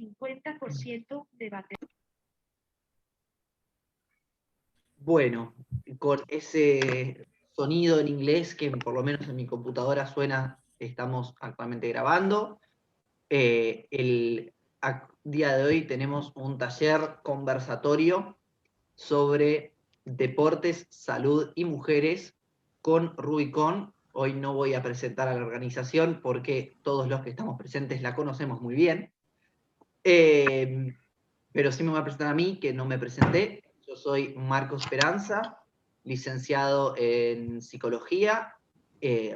50% de batería. Bueno, con ese sonido en inglés que por lo menos en mi computadora suena, estamos actualmente grabando. El día de hoy tenemos un taller conversatorio sobre deportes, salud y mujeres con Rubicon. Hoy no voy a presentar a la organización porque todos los que estamos presentes la conocemos muy bien. Pero sí me voy a presentar a mí, que no me presenté. Yo soy Marco Esperanza, licenciado en psicología,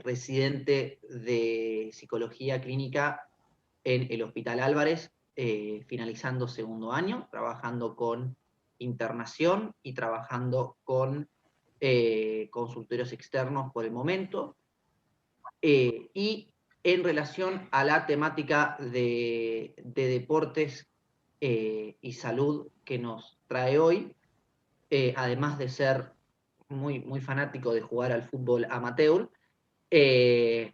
residente de psicología clínica en el Hospital Álvarez, finalizando segundo año, trabajando con internación y trabajando con consultorios externos por el momento. Y en relación a la temática de deportes y salud que nos trae hoy, además de ser muy, muy fanático de jugar al fútbol amateur, previo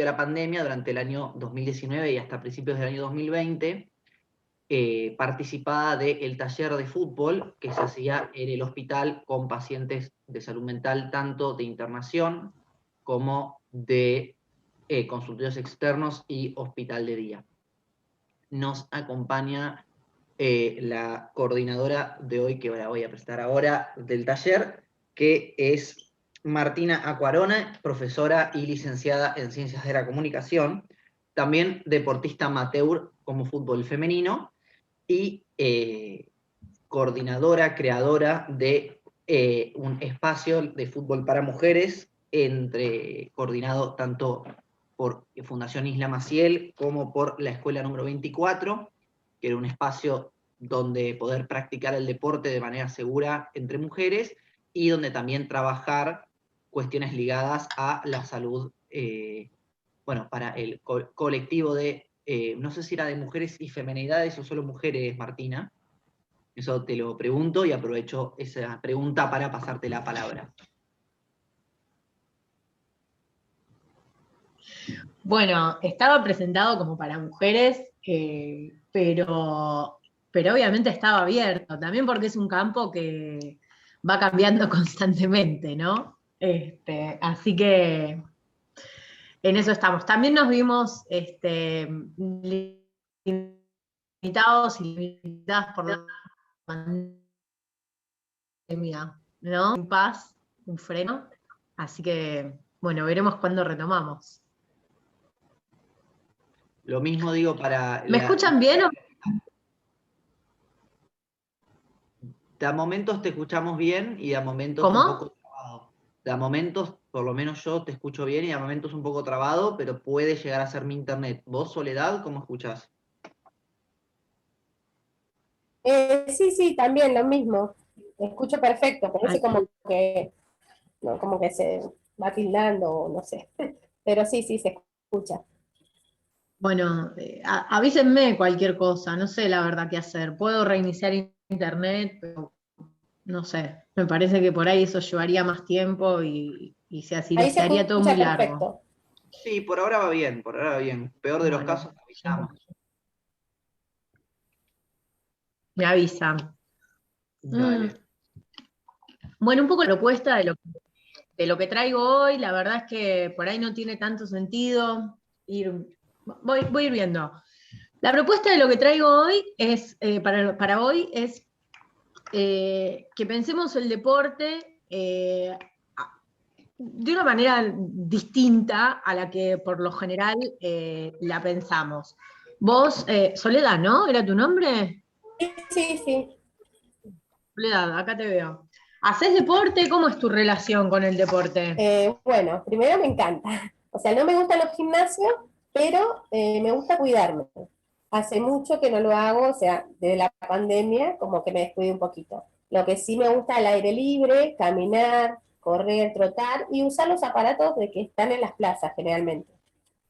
a la pandemia, durante el año 2019 y hasta principios del año 2020, participaba del taller de fútbol que se hacía en el hospital con pacientes de salud mental, tanto de internación como de consultorios externos y hospital de día. Nos acompaña la coordinadora de hoy, que la voy a presentar ahora, del taller, que es Martina Acuarona, profesora y licenciada en Ciencias de la Comunicación, también deportista amateur como fútbol femenino, y coordinadora, creadora de un espacio de fútbol para mujeres, coordinado tanto por Fundación Isla Maciel como por la Escuela número 24, que era un espacio donde poder practicar el deporte de manera segura entre mujeres y donde también trabajar cuestiones ligadas a la salud, para el colectivo de, no sé si era de mujeres y femenidades o solo mujeres, Martina. Eso te lo pregunto y aprovecho esa pregunta para pasarte la palabra. Bueno, estaba presentado como para mujeres, pero obviamente estaba abierto, también porque es un campo que va cambiando constantemente, ¿no? Así que en eso estamos. También nos vimos limitados y limitadas por la pandemia, ¿no? Un paz, un freno. Así que, bueno, veremos cuándo retomamos. Lo mismo digo para... ¿Me escuchan bien? De a momentos te escuchamos bien y de a momentos ¿Cómo? un poco trabado. De a momentos, por lo menos yo te escucho bien y de a momentos un poco trabado, pero puede llegar a ser mi internet. ¿Vos, Soledad, cómo escuchás? Sí, también lo mismo. Escucho perfecto, parece como que se va tildando, no sé. Pero sí, se escucha. Bueno, avísenme cualquier cosa, no sé la verdad qué hacer. Puedo reiniciar internet, pero no sé. Me parece que por ahí eso llevaría más tiempo y se Ahí se haría todo escucha muy largo. perfecto. Sí, por ahora va bien, por ahora va bien. Peor de los Bueno, casos, avisamos. me avisan. Dale. Bueno, un poco la propuesta de lo que traigo hoy, la verdad es que por ahí no tiene tanto sentido voy a ir viendo. La propuesta de lo que traigo hoy es, para hoy es que pensemos el deporte de una manera distinta a la que por lo general la pensamos. Vos, Soledad, ¿no? ¿Era tu nombre? Sí. Soledad, acá te veo. ¿Hacés deporte? ¿Cómo es tu relación con el deporte? Bueno, primero me encanta. O sea, no me gustan los gimnasios, pero me gusta cuidarme. Hace mucho que no lo hago, o sea, desde la pandemia como que me descuidé un poquito. Lo que sí me gusta es el aire libre, caminar, correr, trotar y usar los aparatos de que están en las plazas generalmente.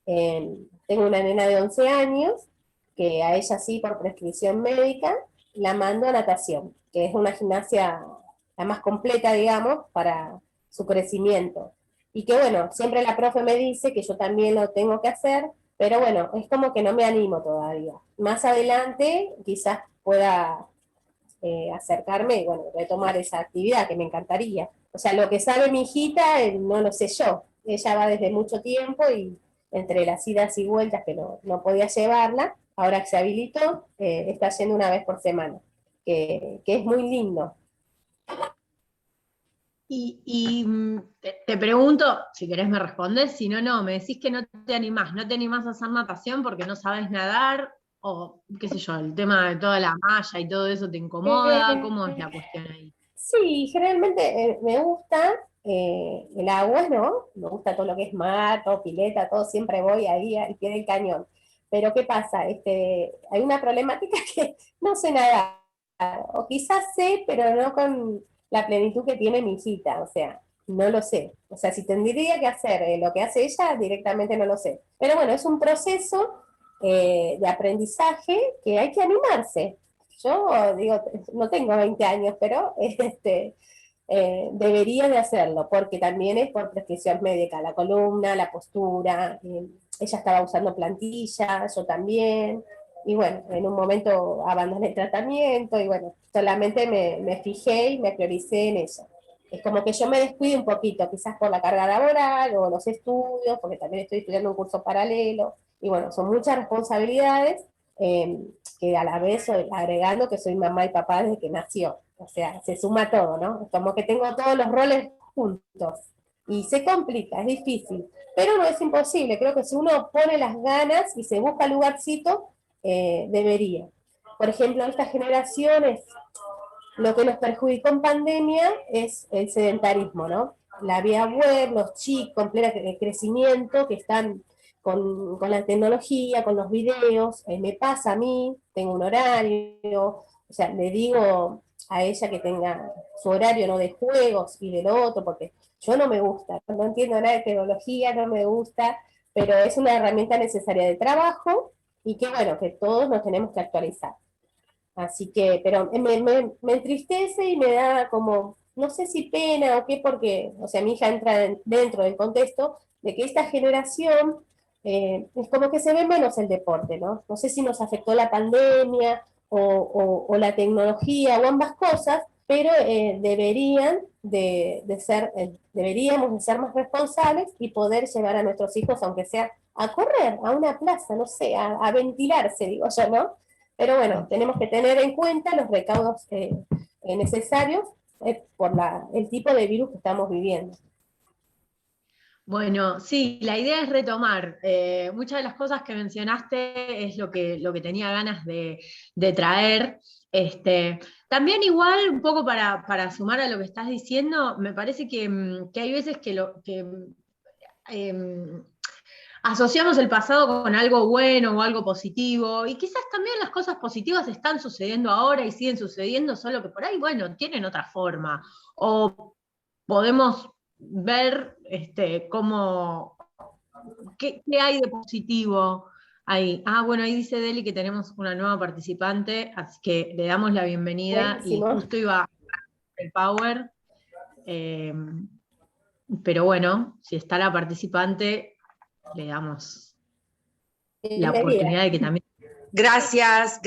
Tengo una nena de 11 años, que a ella sí, por prescripción médica, la mando a natación, que es una gimnasia la más completa, digamos, para su crecimiento. Y que bueno, siempre la profe me dice que yo también lo tengo que hacer, Pero bueno, es como que no me animo todavía. Más adelante quizás pueda acercarme y bueno, retomar esa actividad que me encantaría. O sea, lo que sabe mi hijita no lo sé yo. Ella va desde mucho tiempo y entre las idas y vueltas que no podía llevarla, ahora que se habilitó, está yendo una vez por semana, que es muy lindo. Te pregunto, si querés me respondes, si no, no, me decís que no te animás a hacer natación porque no sabes nadar, o qué sé yo, el tema de toda la malla y todo eso te incomoda, ¿cómo es la cuestión ahí? Sí, generalmente me gusta el agua, ¿no? Me gusta todo lo que es mar, todo pileta, todo, siempre voy ahí al pie del cañón. Pero ¿qué pasa? Hay una problemática que no sé nadar, o quizás sé, pero no con la plenitud que tiene mi hijita, o sea, no lo sé. O sea, si tendría que hacer lo que hace ella, directamente no lo sé. Pero bueno, es un proceso de aprendizaje que hay que animarse. Yo digo, no tengo 20 años, pero debería de hacerlo, porque también es por prescripción médica, la columna, la postura, ella estaba usando plantilla, yo también, y bueno, en un momento abandoné el tratamiento, y bueno, solamente me fijé y me prioricé en eso. Es como que yo me descuide un poquito, quizás por la carga laboral o los estudios, porque también estoy estudiando un curso paralelo, y bueno, son muchas responsabilidades, eh, que a la vez soy agregando que soy mamá y papá desde que nació. O sea, se suma todo, ¿no? Como que tengo todos los roles juntos. Y se complica, es difícil. Pero no es imposible. Creo que si uno pone las ganas y se busca lugarcito, debería. Por ejemplo, estas generaciones, lo que nos perjudicó en pandemia es el sedentarismo, ¿no? La vía web, los chicos en pleno crecimiento que están con la tecnología, con los videos, me pasa a mí, tengo un horario, o sea, le digo a ella que tenga su horario, ¿no? De juegos y del otro, porque yo no me gusta, no entiendo nada de tecnología, no me gusta, pero es una herramienta necesaria de trabajo y que bueno, que todos nos tenemos que actualizar. Así que, pero me entristece y me da como, no sé si pena o qué, porque, o sea, mi hija entra dentro del contexto de que esta generación es como que se ve menos el deporte, ¿no? No sé si nos afectó la pandemia o la tecnología o ambas cosas, pero deberíamos de ser más responsables y poder llevar a nuestros hijos, aunque sea a correr, a una plaza, no sé, a ventilarse, digo yo, ¿no? Pero bueno, tenemos que tener en cuenta los recaudos necesarios por el tipo de virus que estamos viviendo. Bueno, sí, la idea es retomar. Muchas de las cosas que mencionaste es lo que tenía ganas de traer. También igual, un poco para sumar a lo que estás diciendo, me parece que hay veces em, asociamos el pasado con algo bueno o algo positivo, y quizás también las cosas positivas están sucediendo ahora y siguen sucediendo, solo que por ahí, bueno, tienen otra forma. O podemos ver qué hay de positivo ahí. Ah, bueno, ahí dice Deli que tenemos una nueva participante, así que le damos la bienvenida y Buenísimo. justo iba el Power. eh, pero bueno, si está la participante, le damos la Bienvenida. oportunidad de que también. Gracias,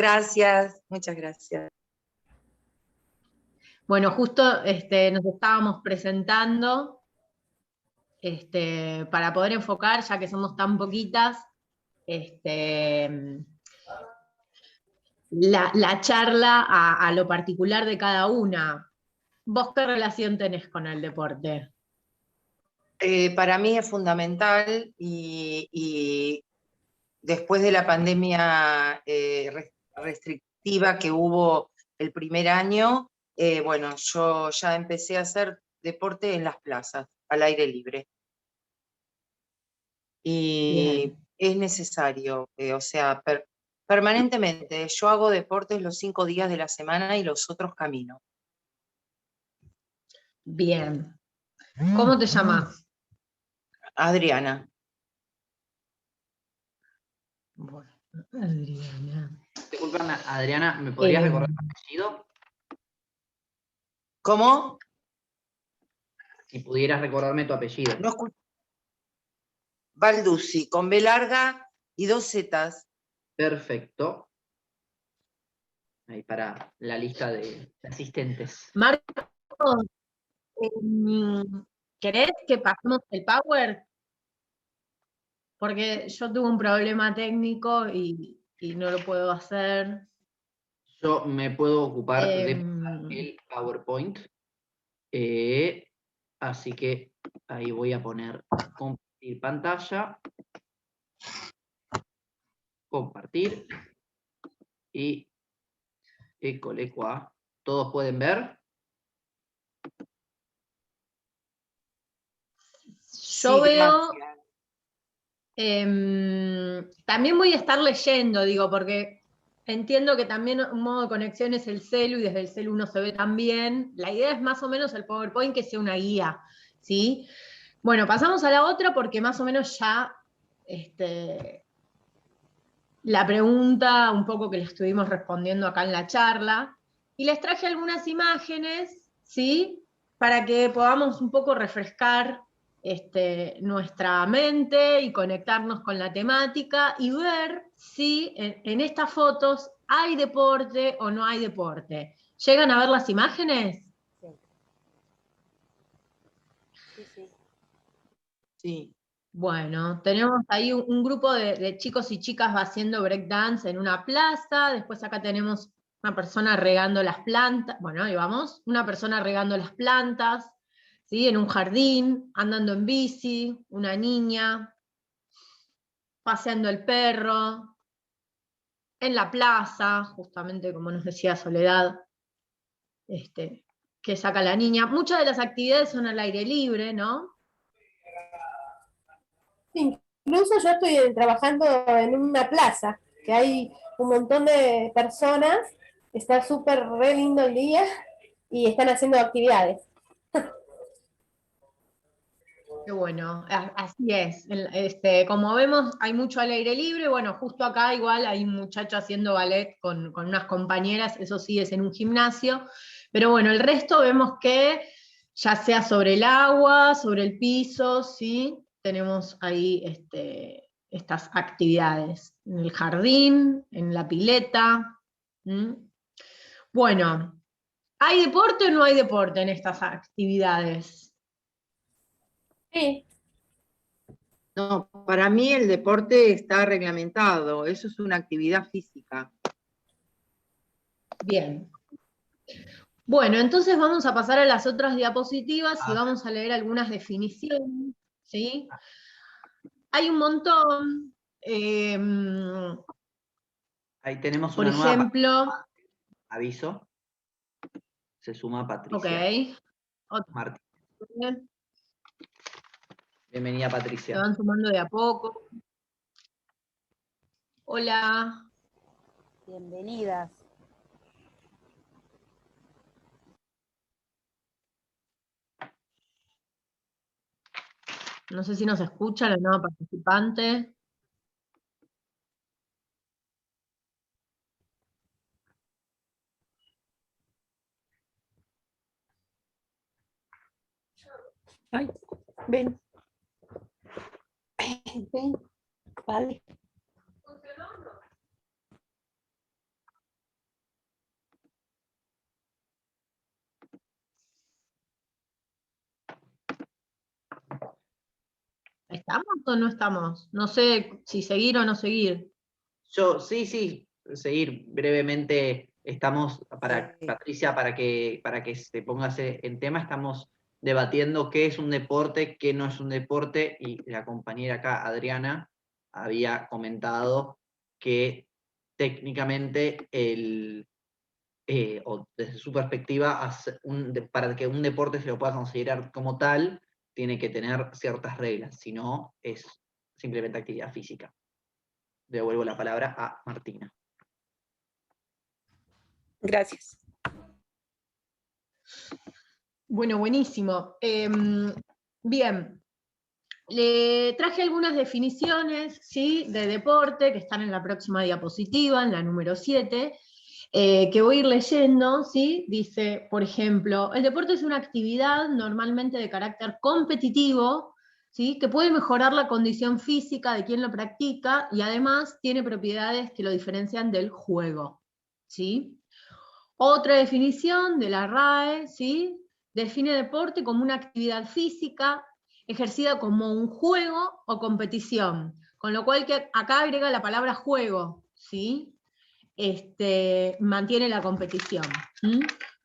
muchas gracias. Bueno, justo nos estábamos presentando para poder enfocar, ya que somos tan poquitas, la charla a lo particular de cada una. ¿Vos qué relación tenés con el deporte? Para mí es fundamental y después de la pandemia restrictiva que hubo el primer año, bueno, yo ya empecé a hacer deporte en las plazas, al aire libre. Y Bien. es necesario, o sea, permanentemente. Yo hago deportes los 5 días de la semana y los otros camino. Bien. ¿Cómo te llamas? Adriana. Bueno, Adriana. Disculpame, Adriana, ¿me podrías recordar tu apellido? ¿Cómo? Si pudieras recordarme tu apellido. No escucho. Balduzzi, con B larga y 2 zetas. Perfecto. Ahí para la lista de asistentes. Marcos, ¿querés que pasemos el Power? Porque yo tuve un problema técnico y no lo puedo hacer. Yo me puedo ocupar de pasar el PowerPoint. Así que ahí voy a poner compartir pantalla. Compartir. Y école qua. ¿Todos pueden ver? Yo Sí, veo, gracias. también voy a estar leyendo, digo, porque entiendo que también un modo de conexión es el celu y desde el celu uno se ve también. La idea es más o menos el PowerPoint que sea una guía, ¿sí? Bueno, pasamos a la otra porque más o menos ya la pregunta un poco que le estuvimos respondiendo acá en la charla, y les traje algunas imágenes, ¿sí? Para que podamos un poco refrescar nuestra mente y conectarnos con la temática y ver si en estas fotos hay deporte o no hay deporte. ¿Llegan a ver las imágenes? Sí. Sí. Bueno, tenemos ahí un grupo de chicos y chicas haciendo breakdance en una plaza, después acá tenemos una persona regando las plantas, bueno, ahí vamos, una persona regando las plantas, ¿sí? En un jardín, andando en bici, una niña, paseando el perro, en la plaza, justamente como nos decía Soledad, que saca la niña. Muchas de las actividades son al aire libre, ¿no? Incluso yo estoy trabajando en una plaza, que hay un montón de personas, está súper re lindo el día y están haciendo actividades. Qué bueno, así es. Como vemos, hay mucho al aire libre. Bueno, justo acá igual hay un muchacho haciendo ballet con unas compañeras, eso sí es en un gimnasio. Pero bueno, el resto vemos que ya sea sobre el agua, sobre el piso, ¿sí? Tenemos ahí estas actividades. En el jardín, en la pileta. ¿Mm? Bueno, ¿hay deporte o no hay deporte en estas actividades? Sí, No, para mí el deporte está reglamentado, eso es una actividad física. Bien. Bueno, entonces vamos a pasar a las otras diapositivas y vamos a leer algunas definiciones, ¿sí? Hay un montón. Ahí tenemos Por una nueva ejemplo, aviso. Se suma ok. Patricia Otra. Martín. Bienvenida, Se Patricia. van sumando de a poco. Hola. Bienvenidas. No sé si nos escucha la nueva participante. Ay, ven. Ven, vale. ¿Estamos o no estamos? No sé si seguir o no seguir. Yo, sí, seguir brevemente. Estamos, para Sí. Patricia, para que se pongas en tema, estamos debatiendo qué es un deporte, qué no es un deporte, y la compañera acá, Adriana, había comentado que técnicamente o desde su perspectiva, para que un deporte se lo pueda considerar como tal, tiene que tener ciertas reglas, si no, es simplemente actividad física. Devuelvo la palabra a Martina. Gracias. Bueno, buenísimo. Bien, le traje algunas definiciones, ¿sí? De deporte que están en la próxima diapositiva, en la número 7, que voy a ir leyendo, ¿sí? Dice, por ejemplo, el deporte es una actividad normalmente de carácter competitivo, ¿sí? Que puede mejorar la condición física de quien lo practica y además tiene propiedades que lo diferencian del juego, ¿sí? Otra definición de la RAE, ¿sí? Define deporte como una actividad física ejercida como un juego o competición, con lo cual que acá agrega la palabra juego, ¿sí? Mantiene la competición,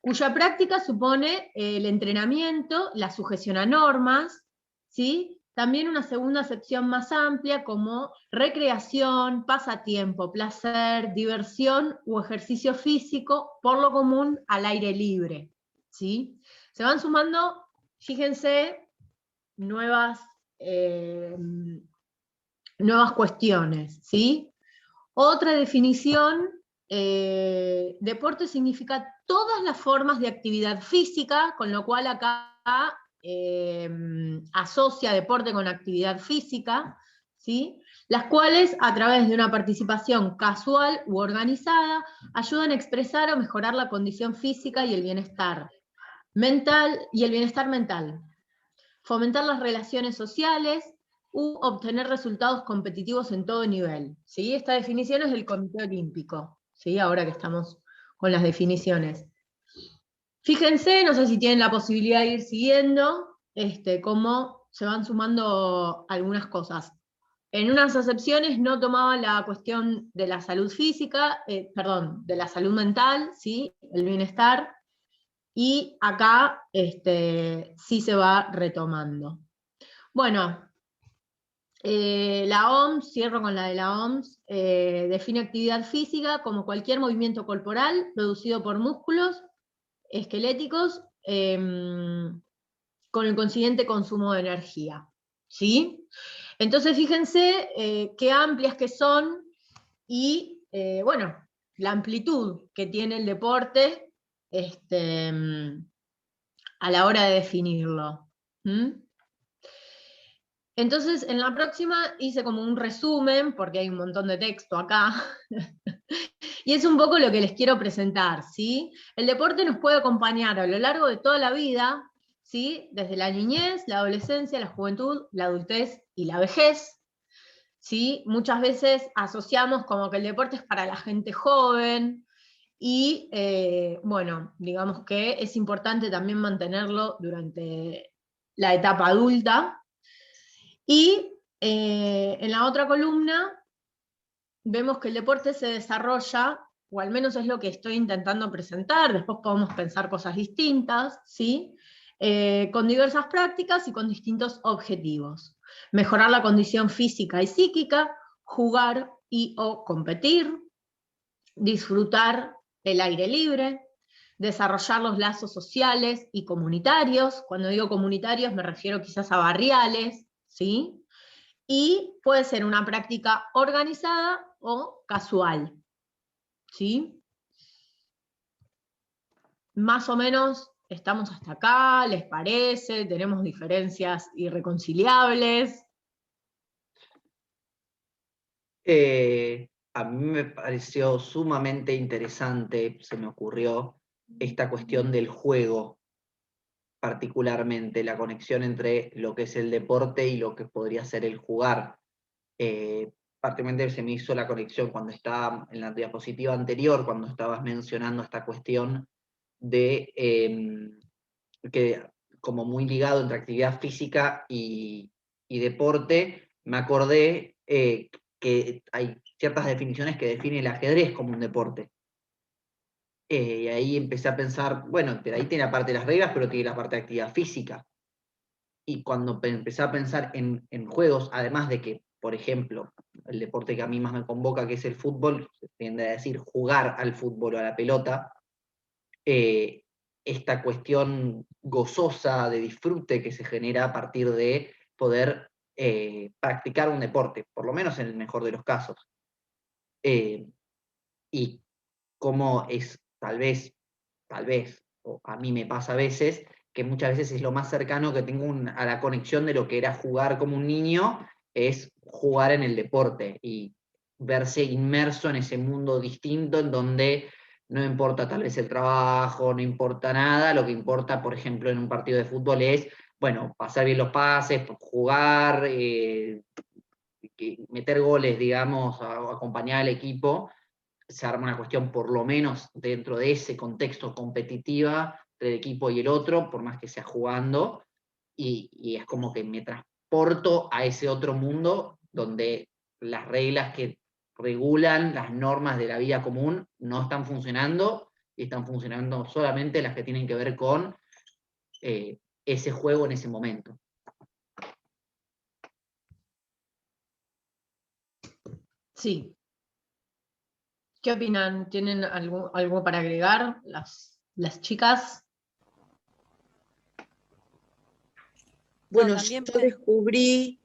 cuya práctica supone el entrenamiento, la sujeción a normas, ¿sí? También una segunda acepción más amplia como recreación, pasatiempo, placer, diversión o ejercicio físico, por lo común al aire libre, ¿sí? Se van sumando, fíjense, nuevas cuestiones, ¿sí? Otra definición, deporte significa todas las formas de actividad física, con lo cual acá asocia deporte con actividad física, ¿sí? Las cuales a través de una participación casual u organizada ayudan a expresar o mejorar la condición física y el bienestar mental, fomentar las relaciones sociales, u obtener resultados competitivos en todo nivel, ¿sí? Esta definición es del Comité Olímpico, ¿sí? Ahora que estamos con las definiciones. Fíjense, no sé si tienen la posibilidad de ir siguiendo, cómo se van sumando algunas cosas. En unas acepciones no tomaba la cuestión de la salud física, de la salud mental, ¿sí? El bienestar, y acá sí se va retomando. Bueno, la OMS, cierro con la de la OMS, define actividad física como cualquier movimiento corporal producido por músculos esqueléticos con el consiguiente consumo de energía, ¿sí? Entonces fíjense qué amplias que son y, bueno, la amplitud que tiene el deporte a la hora de definirlo. Entonces, en la próxima hice como un resumen, porque hay un montón de texto acá, y es un poco lo que les quiero presentar, ¿sí? El deporte nos puede acompañar a lo largo de toda la vida, ¿sí? Desde la niñez, la adolescencia, la juventud, la adultez y la vejez, ¿sí? Muchas veces asociamos como que el deporte es para la gente joven, y bueno, digamos que es importante también mantenerlo durante la etapa adulta. Y en la otra columna vemos que el deporte se desarrolla, o al menos es lo que estoy intentando presentar, después podemos pensar cosas distintas, ¿sí? Con diversas prácticas y con distintos objetivos. Mejorar la condición física y psíquica, jugar y o competir, disfrutar el aire libre, desarrollar los lazos sociales y comunitarios. Cuando digo comunitarios me refiero quizás a barriales, ¿sí? Y puede ser una práctica organizada o casual, ¿sí? Más o menos estamos hasta acá, ¿les parece? ¿Tenemos diferencias irreconciliables? A mí me pareció sumamente interesante, se me ocurrió, esta cuestión del juego, particularmente la conexión entre lo que es el deporte y lo que podría ser el jugar. Particularmente se me hizo la conexión cuando estaba en la diapositiva anterior, cuando estabas mencionando esta cuestión de que como muy ligado entre actividad física y deporte, me acordé que hay ciertas definiciones que define el ajedrez como un deporte. Y ahí empecé a pensar, bueno, de ahí tiene la parte de las reglas, pero tiene la parte de actividad física. Y cuando empecé a pensar en juegos, además de que, por ejemplo, el deporte que a mí más me convoca, que es el fútbol, se tiende a decir jugar al fútbol o a la pelota, esta cuestión gozosa de disfrute que se genera a partir de poder practicar un deporte, por lo menos en el mejor de los casos. Y cómo es, tal vez, o a mí me pasa a veces, que muchas veces es lo más cercano que tengo a la conexión de lo que era jugar como un niño, es jugar en el deporte y verse inmerso en ese mundo distinto en donde no importa tal vez el trabajo, no importa nada, lo que importa, por ejemplo, en un partido de fútbol es bueno, pasar bien los pases, jugar, meter goles, digamos, acompañar al equipo, se arma una cuestión por lo menos dentro de ese contexto competitiva entre el equipo y el otro, por más que sea jugando, y es como que me transporto a ese otro mundo donde las reglas que regulan las normas de la vida común no están funcionando, y están funcionando solamente las que tienen que ver con ese juego en ese momento. Sí. ¿Qué opinan? ¿Tienen algo para agregar las chicas? Bueno, también yo descubrí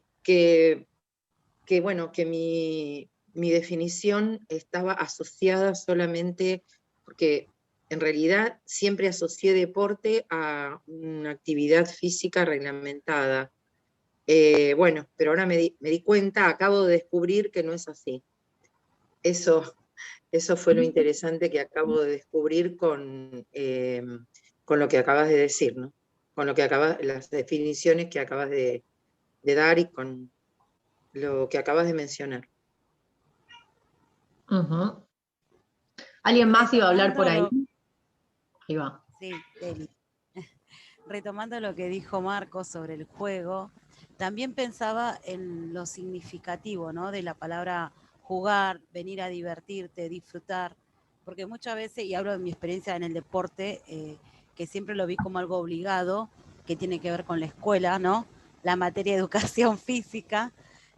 bueno, que mi definición estaba asociada solamente, porque en realidad siempre asocié deporte a una actividad física reglamentada. Bueno, pero ahora me di cuenta, acabo de descubrir que no es así. Eso fue lo interesante que acabo de descubrir con lo que acabas de decir, ¿no? Con las definiciones que acabas de dar y con lo que acabas de mencionar. Uh-huh. ¿Alguien más iba a hablar por ahí? Ahí va. Sí, Deli. Retomando lo que dijo Marcos sobre el juego, también pensaba en lo significativo, ¿no?, de la palabra jugar, venir a divertirte, disfrutar, porque muchas veces, y hablo de mi experiencia en el deporte, que siempre lo vi como algo obligado, que tiene que ver con la escuela, ¿no?, la materia de educación física,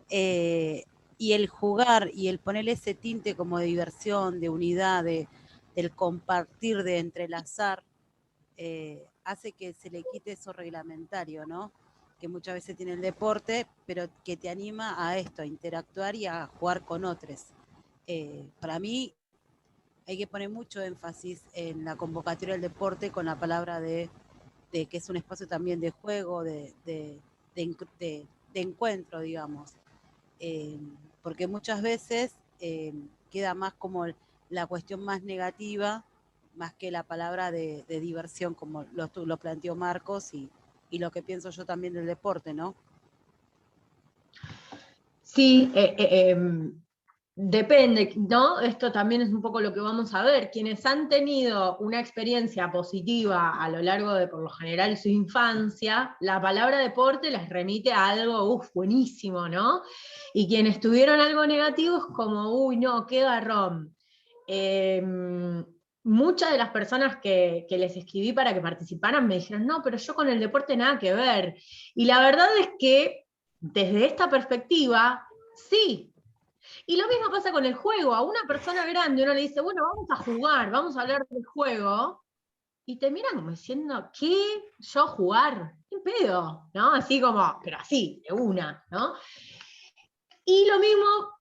y el jugar y el ponerle ese tinte como de diversión, de unidad, del compartir, de entrelazar, hace que se le quite eso reglamentario, ¿no?, que muchas veces tiene el deporte, pero que te anima a esto, a interactuar y a jugar con otros. Para mí hay que poner mucho énfasis en la convocatoria del deporte con la palabra de que es un espacio también de juego, de encuentro, digamos. Porque muchas veces queda más como la cuestión más negativa, más que la palabra de diversión, como lo planteó Marcos, y lo que pienso yo también del deporte, ¿no? Sí, depende, ¿no? Esto también es un poco lo que vamos a ver. Quienes han tenido una experiencia positiva a lo largo de, por lo general, su infancia, la palabra deporte les remite a algo, buenísimo, ¿no? Y quienes tuvieron algo negativo es como, uy, no, qué garrón. Muchas de las personas que les escribí para que participaran me dijeron, no, pero yo con el deporte nada que ver. Y la verdad es que desde esta perspectiva, sí. Y lo mismo pasa con el juego. A una persona grande uno le dice, bueno, vamos a jugar, vamos a hablar del juego, y te miran como diciendo, ¿qué? ¿Yo jugar? ¿Qué pedo? ¿No? Así como, pero así, de una, ¿no? Y lo mismo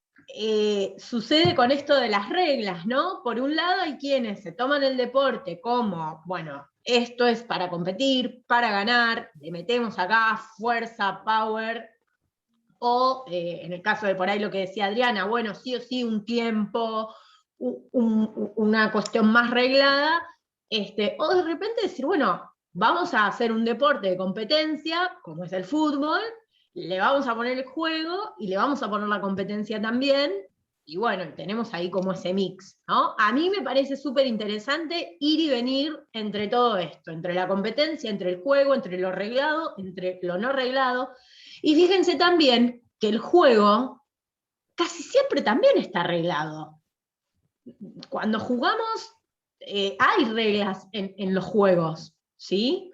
sucede con esto de las reglas, ¿no? Por un lado hay quienes se toman el deporte como, bueno, esto es para competir, para ganar, le metemos acá fuerza, power, o en el caso de por ahí lo que decía Adriana, bueno, sí o sí un tiempo, una cuestión más reglada, o de repente decir, bueno, vamos a hacer un deporte de competencia, como es el fútbol, le vamos a poner el juego y le vamos a poner la competencia también, y bueno, tenemos ahí como ese mix, ¿no? A mí me parece súper interesante ir y venir entre todo esto, entre la competencia, entre el juego, entre lo reglado, entre lo no reglado. Y fíjense también que el juego casi siempre también está arreglado. Cuando jugamos, hay reglas en los juegos, ¿sí?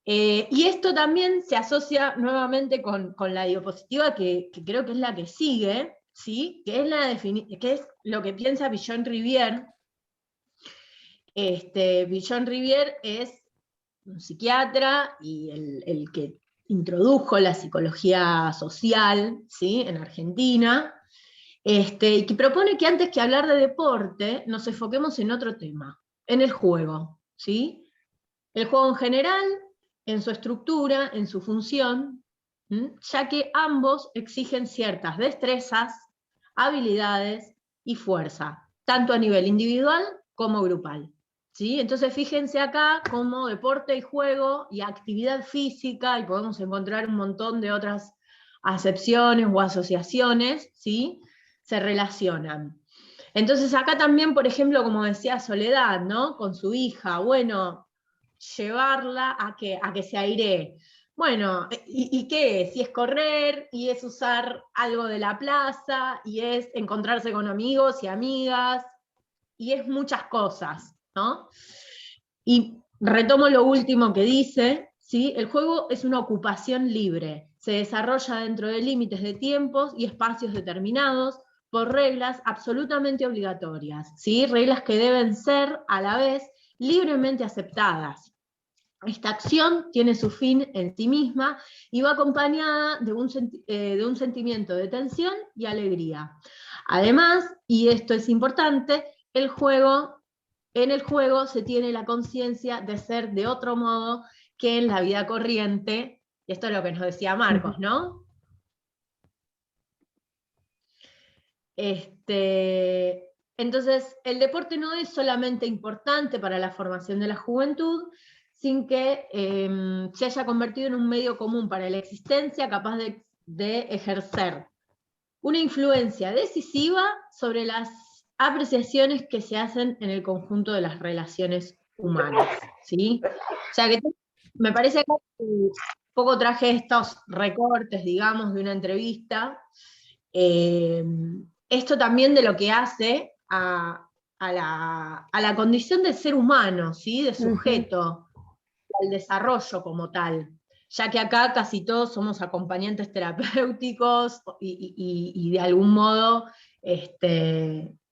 Y esto también se asocia nuevamente con la diapositiva que creo que es la que sigue, ¿sí? Que es lo que piensa Villon Rivière. Villon Rivière es un psiquiatra y el que introdujo la psicología social, ¿sí?, en Argentina, y que propone que antes que hablar de deporte nos enfoquemos en otro tema, en el juego, ¿sí? El juego en general, en su estructura, en su función, ya que ambos exigen ciertas destrezas, habilidades y fuerza, tanto a nivel individual como grupal, ¿sí? Entonces fíjense acá cómo deporte y juego y actividad física, y podemos encontrar un montón de otras acepciones o asociaciones, ¿sí? Se relacionan. Entonces acá también, por ejemplo, como decía Soledad, ¿no? Con su hija, bueno, llevarla a que se airee. Bueno, ¿y qué es? Y es correr, y es usar algo de la plaza, y es encontrarse con amigos y amigas, y es muchas cosas, ¿no? Y retomo lo último que dice, ¿sí? El juego es una ocupación libre, se desarrolla dentro de límites de tiempos y espacios determinados por reglas absolutamente obligatorias, ¿sí? Reglas que deben ser, a la vez, libremente aceptadas. Esta acción tiene su fin en sí misma y va acompañada de un sentimiento de tensión y alegría. Además, y esto es importante, en el juego se tiene la conciencia de ser de otro modo que en la vida corriente, y esto es lo que nos decía Marcos, ¿no? Entonces, el deporte no es solamente importante para la formación de la juventud, sin que se haya convertido en un medio común para la existencia capaz de ejercer una influencia decisiva sobre las apreciaciones que se hacen en el conjunto de las relaciones humanas, ¿sí? O sea que me parece que un poco traje estos recortes, digamos, de una entrevista, esto también de lo que hace a la condición de ser humano, ¿sí? De sujeto, al desarrollo como tal, ya que acá casi todos somos acompañantes terapéuticos y de algún modo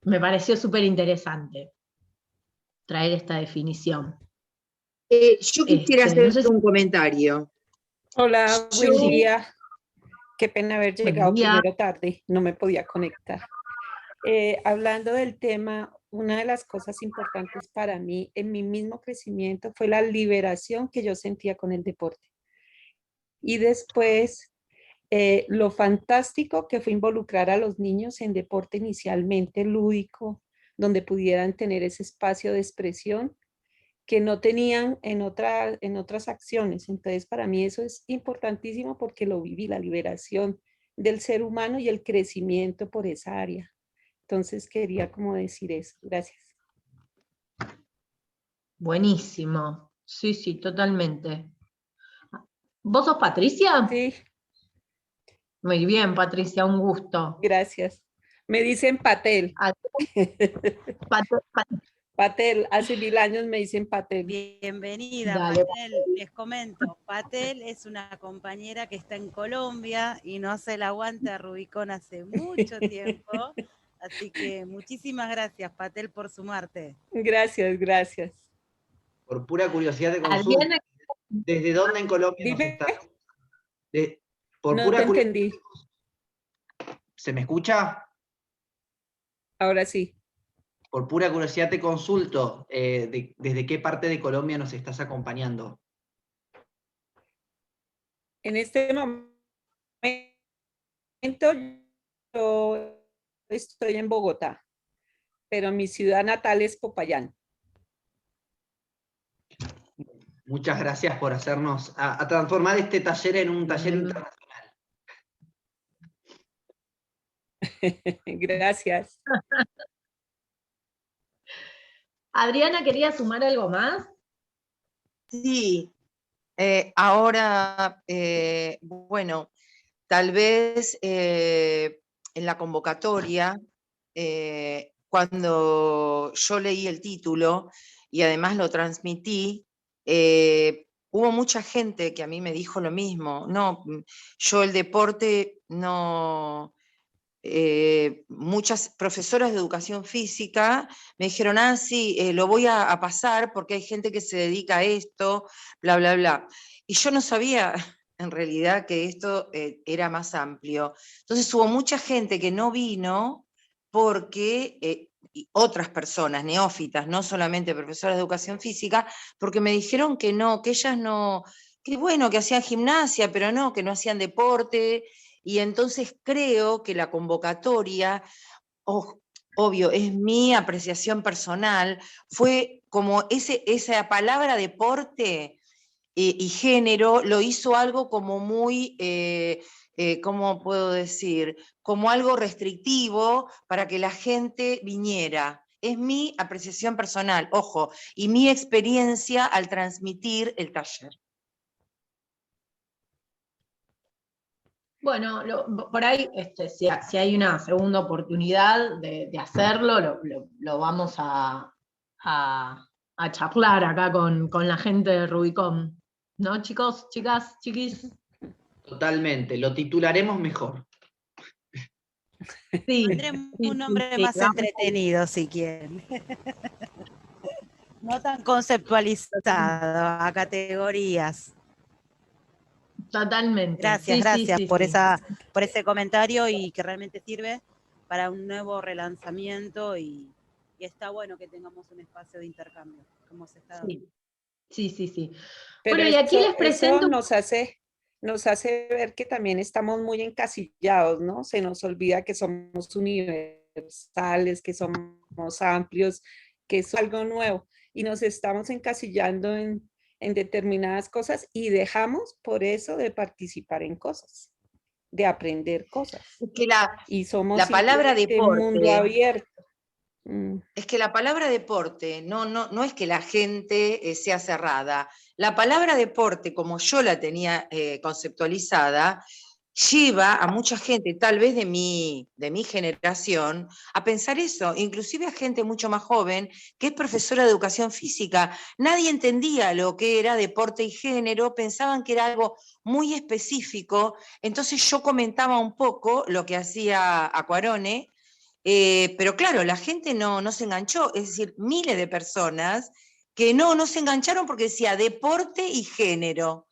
me pareció súper interesante traer esta definición. Yo quisiera hacer No sé si... un comentario. Hola, buen día. Qué pena haber llegado primero tarde, no me podía conectar. Hablando del tema, una de las cosas importantes para mí en mi mismo crecimiento fue la liberación que yo sentía con el deporte. Y después, lo fantástico que fue involucrar a los niños en deporte inicialmente lúdico, donde pudieran tener ese espacio de expresión que no tenían en otras acciones. Entonces, para mí eso es importantísimo porque lo viví, la liberación del ser humano y el crecimiento por esa área. Entonces, quería como decir eso. Gracias. Buenísimo. Sí, sí, totalmente. ¿Vos sos Patricia? Sí. Muy bien, Patricia, un gusto. Gracias. Me dicen Patel. Patel, hace 1000 años me dicen Patel. Bienvenida, Dale. Patel. Les comento, Patel es una compañera que está en Colombia y no hace el aguante a Rubicón hace mucho tiempo. Así que muchísimas gracias, Patel, por sumarte. Gracias, gracias. Por pura curiosidad de consulta, ¿desde dónde en Colombia nos estás? Por no pura te entendí. ¿Se me escucha? Ahora sí. Por pura curiosidad te consulto, ¿desde qué parte de Colombia nos estás acompañando? En este momento yo estoy en Bogotá, pero mi ciudad natal es Popayán. Muchas gracias por hacernos, a transformar este taller en un taller internacional. Gracias. Adriana, ¿quería sumar algo más? Sí, ahora, bueno, tal vez en la convocatoria, cuando yo leí el título y además lo transmití, hubo mucha gente que a mí me dijo lo mismo. No, yo el deporte no... muchas profesoras de educación física me dijeron, sí, lo voy a pasar porque hay gente que se dedica a esto, bla, bla, bla. Y yo no sabía en realidad que esto era más amplio. Entonces hubo mucha gente que no vino porque, y otras personas neófitas, no solamente profesoras de educación física, porque me dijeron que no, que ellas no, que bueno, que hacían gimnasia, pero no, que no hacían deporte. Y entonces creo que la convocatoria obvio, es mi apreciación personal, fue como esa palabra deporte y género lo hizo algo como muy, ¿cómo puedo decir? Como algo restrictivo para que la gente viniera. Es mi apreciación personal, ojo, y mi experiencia al transmitir el taller. Bueno, por ahí, si hay una segunda oportunidad de hacerlo, lo vamos a charlar acá con la gente de Rubicon. ¿No, chicos, chicas, chiquis? Totalmente, lo titularemos mejor. Sí. Tendremos un nombre más entretenido, si quieren. No tan conceptualizado, a categorías. Totalmente. Gracias por ese comentario y que realmente sirve para un nuevo relanzamiento y está bueno que tengamos un espacio de intercambio, como se está dando. Sí. Pero bueno, y aquí les presento... nos hace ver que también estamos muy encasillados, ¿no? Se nos olvida que somos universales, que somos amplios, que es algo nuevo. Y nos estamos encasillando en determinadas cosas y dejamos por eso de participar en cosas, de aprender cosas. Es que y somos la palabra deporte, mundo abierto. Es que la palabra deporte no es que la gente sea cerrada. La palabra deporte, como yo la tenía conceptualizada, lleva a mucha gente, tal vez de mi generación, a pensar eso, inclusive a gente mucho más joven, que es profesora de educación física. Nadie entendía lo que era deporte y género, pensaban que era algo muy específico, entonces yo comentaba un poco lo que hacía Aquarone, pero claro, la gente no se enganchó, es decir, miles de personas que no se engancharon porque decía deporte y género.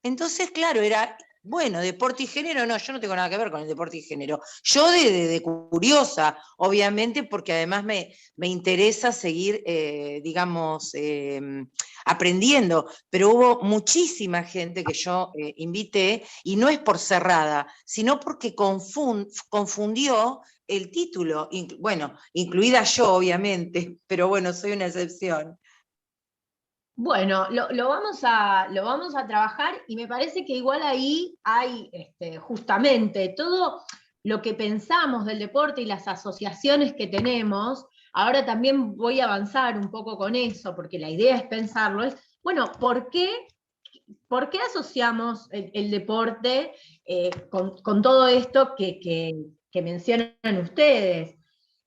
Entonces, claro, era, bueno, deporte y género, no, yo no tengo nada que ver con el deporte y género. Yo de curiosa, obviamente, porque además me interesa seguir, digamos, aprendiendo, pero hubo muchísima gente que yo invité, y no es por cerrada, sino porque confundió el título, bueno, incluida yo, obviamente, pero bueno, soy una excepción. Bueno, lo vamos a trabajar y me parece que igual ahí hay justamente todo lo que pensamos del deporte y las asociaciones que tenemos. Ahora también voy a avanzar un poco con eso, porque la idea es pensarlo, es, bueno, ¿por qué asociamos el deporte con todo esto que mencionan ustedes?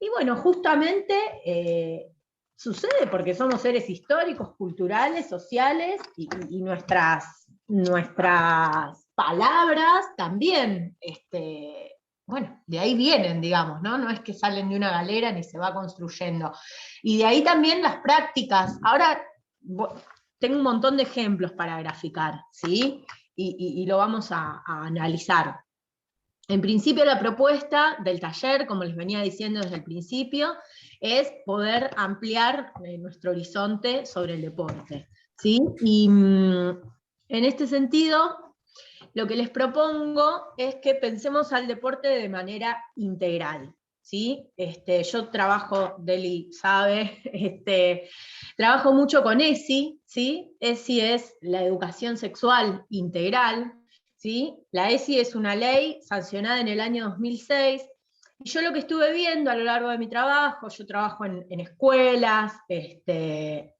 Y bueno, justamente sucede porque somos seres históricos, culturales, sociales, y nuestras palabras también, bueno, de ahí vienen, digamos, ¿no? No es que salen de una galera ni se va construyendo. Y de ahí también las prácticas. Ahora tengo un montón de ejemplos para graficar, ¿sí? Y lo vamos a analizar. En principio, la propuesta del taller, como les venía diciendo desde el principio, es poder ampliar nuestro horizonte sobre el deporte, ¿sí? Y en este sentido, lo que les propongo es que pensemos al deporte de manera integral, ¿sí? Yo trabajo, Deli sabe, trabajo mucho con ESI, ¿sí? ESI es la educación sexual integral, ¿sí? La ESI es una ley sancionada en el año 2006, y yo lo que estuve viendo a lo largo de mi trabajo, yo trabajo en escuelas, que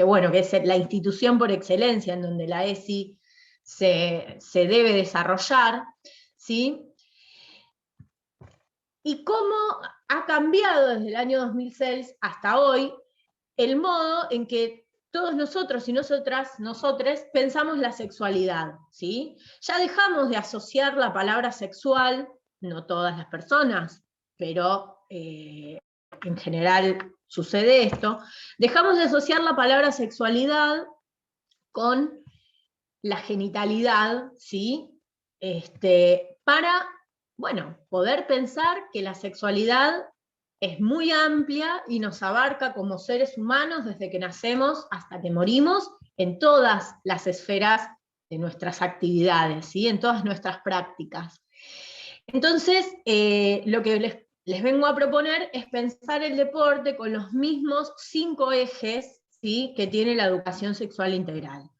bueno, que es la institución por excelencia en donde la ESI se debe desarrollar, ¿sí? Y cómo ha cambiado desde el año 2006 hasta hoy el modo en que todos nosotros y nosotres pensamos la sexualidad, ¿sí? Ya dejamos de asociar la palabra sexual, no todas las personas, pero en general sucede esto, dejamos de asociar la palabra sexualidad con la genitalidad, ¿sí? Para, bueno, poder pensar que la sexualidad es muy amplia y nos abarca como seres humanos desde que nacemos hasta que morimos en todas las esferas de nuestras actividades, ¿sí? En todas nuestras prácticas. Entonces, lo que les les vengo a proponer es pensar el deporte con los mismos 5 ejes, ¿sí?, que tiene la educación sexual integral.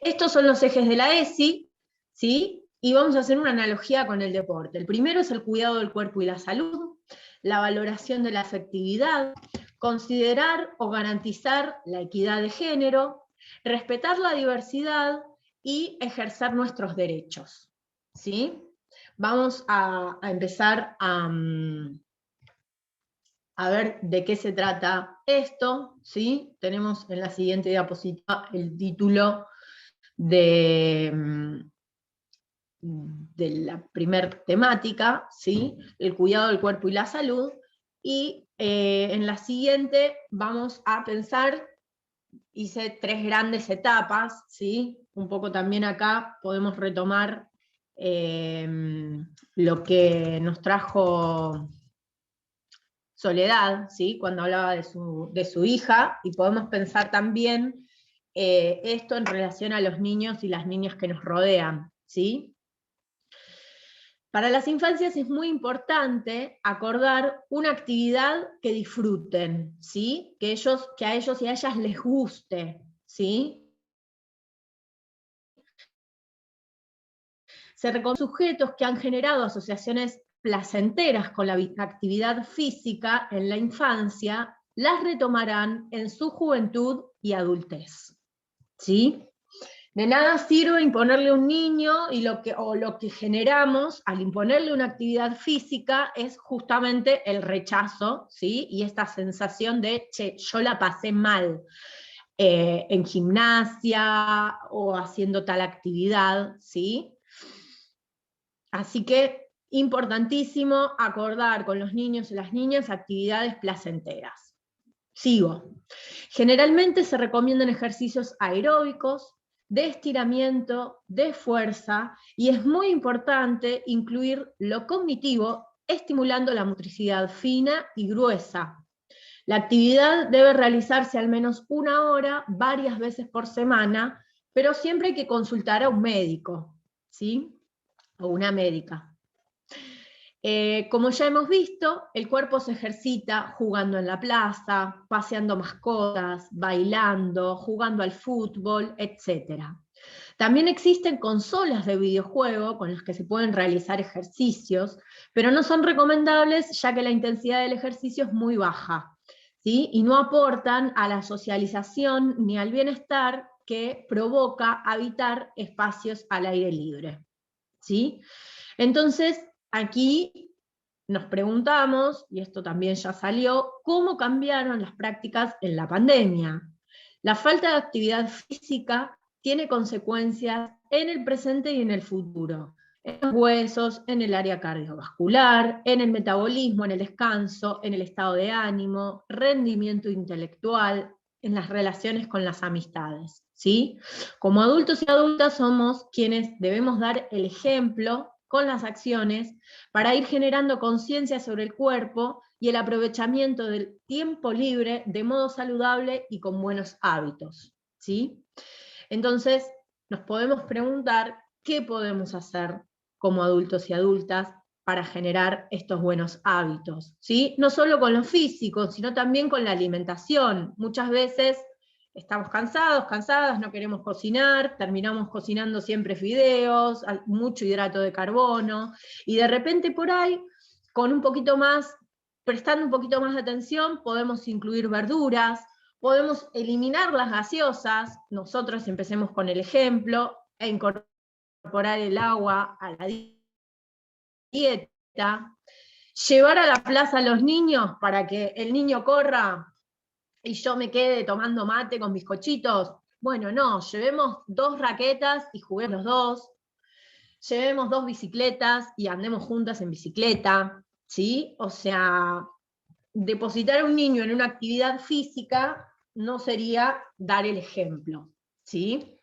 Estos son los ejes de la ESI, ¿sí?, y vamos a hacer una analogía con el deporte. El primero es el cuidado del cuerpo y la salud, la valoración de la afectividad, considerar o garantizar la equidad de género, respetar la diversidad y ejercer nuestros derechos, ¿sí? Vamos a empezar a ver de qué se trata esto, ¿sí? Tenemos en la siguiente diapositiva el título de la primer temática, ¿sí?, el cuidado del cuerpo y la salud, y en la siguiente vamos a pensar, hice 3 grandes etapas, ¿sí? Un poco también acá podemos retomar lo que nos trajo Soledad, ¿sí?, cuando hablaba de su hija, y podemos pensar también esto en relación a los niños y las niñas que nos rodean, ¿sí? Para las infancias es muy importante acordar una actividad que disfruten, ¿sí?, que a ellos y a ellas les guste, ¿sí? Se reconocen sujetos que han generado asociaciones placenteras con la actividad física en la infancia, las retomarán en su juventud y adultez, ¿sí? De nada sirve imponerle a un niño, o lo que generamos al imponerle una actividad física es justamente el rechazo, ¿sí?, y esta sensación de, che, yo la pasé mal en gimnasia o haciendo tal actividad, ¿sí? Así que importantísimo acordar con los niños y las niñas actividades placenteras. Sigo. Generalmente se recomiendan ejercicios aeróbicos, de estiramiento, de fuerza, y es muy importante incluir lo cognitivo, estimulando la motricidad fina y gruesa. La actividad debe realizarse al menos 1 hora, varias veces por semana, pero siempre hay que consultar a un médico, ¿sí?, o una médica. Como ya hemos visto, el cuerpo se ejercita jugando en la plaza, paseando mascotas, bailando, jugando al fútbol, etc. También existen consolas de videojuego con las que se pueden realizar ejercicios, pero no son recomendables ya que la intensidad del ejercicio es muy baja, ¿sí?, y no aportan a la socialización ni al bienestar que provoca habitar espacios al aire libre, ¿sí? Entonces, aquí nos preguntamos, y esto también ya salió, ¿cómo cambiaron las prácticas en la pandemia? La falta de actividad física tiene consecuencias en el presente y en el futuro, en los huesos, en el área cardiovascular, en el metabolismo, en el descanso, en el estado de ánimo, rendimiento intelectual, en las relaciones con las amistades, ¿sí? Como adultos y adultas somos quienes debemos dar el ejemplo con las acciones para ir generando conciencia sobre el cuerpo y el aprovechamiento del tiempo libre de modo saludable y con buenos hábitos, ¿sí? Entonces, nos podemos preguntar qué podemos hacer como adultos y adultas para generar estos buenos hábitos, ¿sí? No solo con lo físico, sino también con la alimentación. Muchas veces estamos cansados, cansadas, no queremos cocinar, terminamos cocinando siempre fideos, mucho hidrato de carbono, y de repente por ahí, con un poquito más, prestando un poquito más de atención, podemos incluir verduras, podemos eliminar las gaseosas, nosotros empecemos con el ejemplo, e incorporar el agua a la dieta, llevar a la plaza a los niños para que el niño corra y yo me quede tomando mate con bizcochitos. Bueno, no, llevemos 2 raquetas y juguemos los 2, llevemos 2 bicicletas y andemos juntas en bicicleta, ¿sí? O sea, depositar a un niño en una actividad física no sería dar el ejemplo, ¿sí?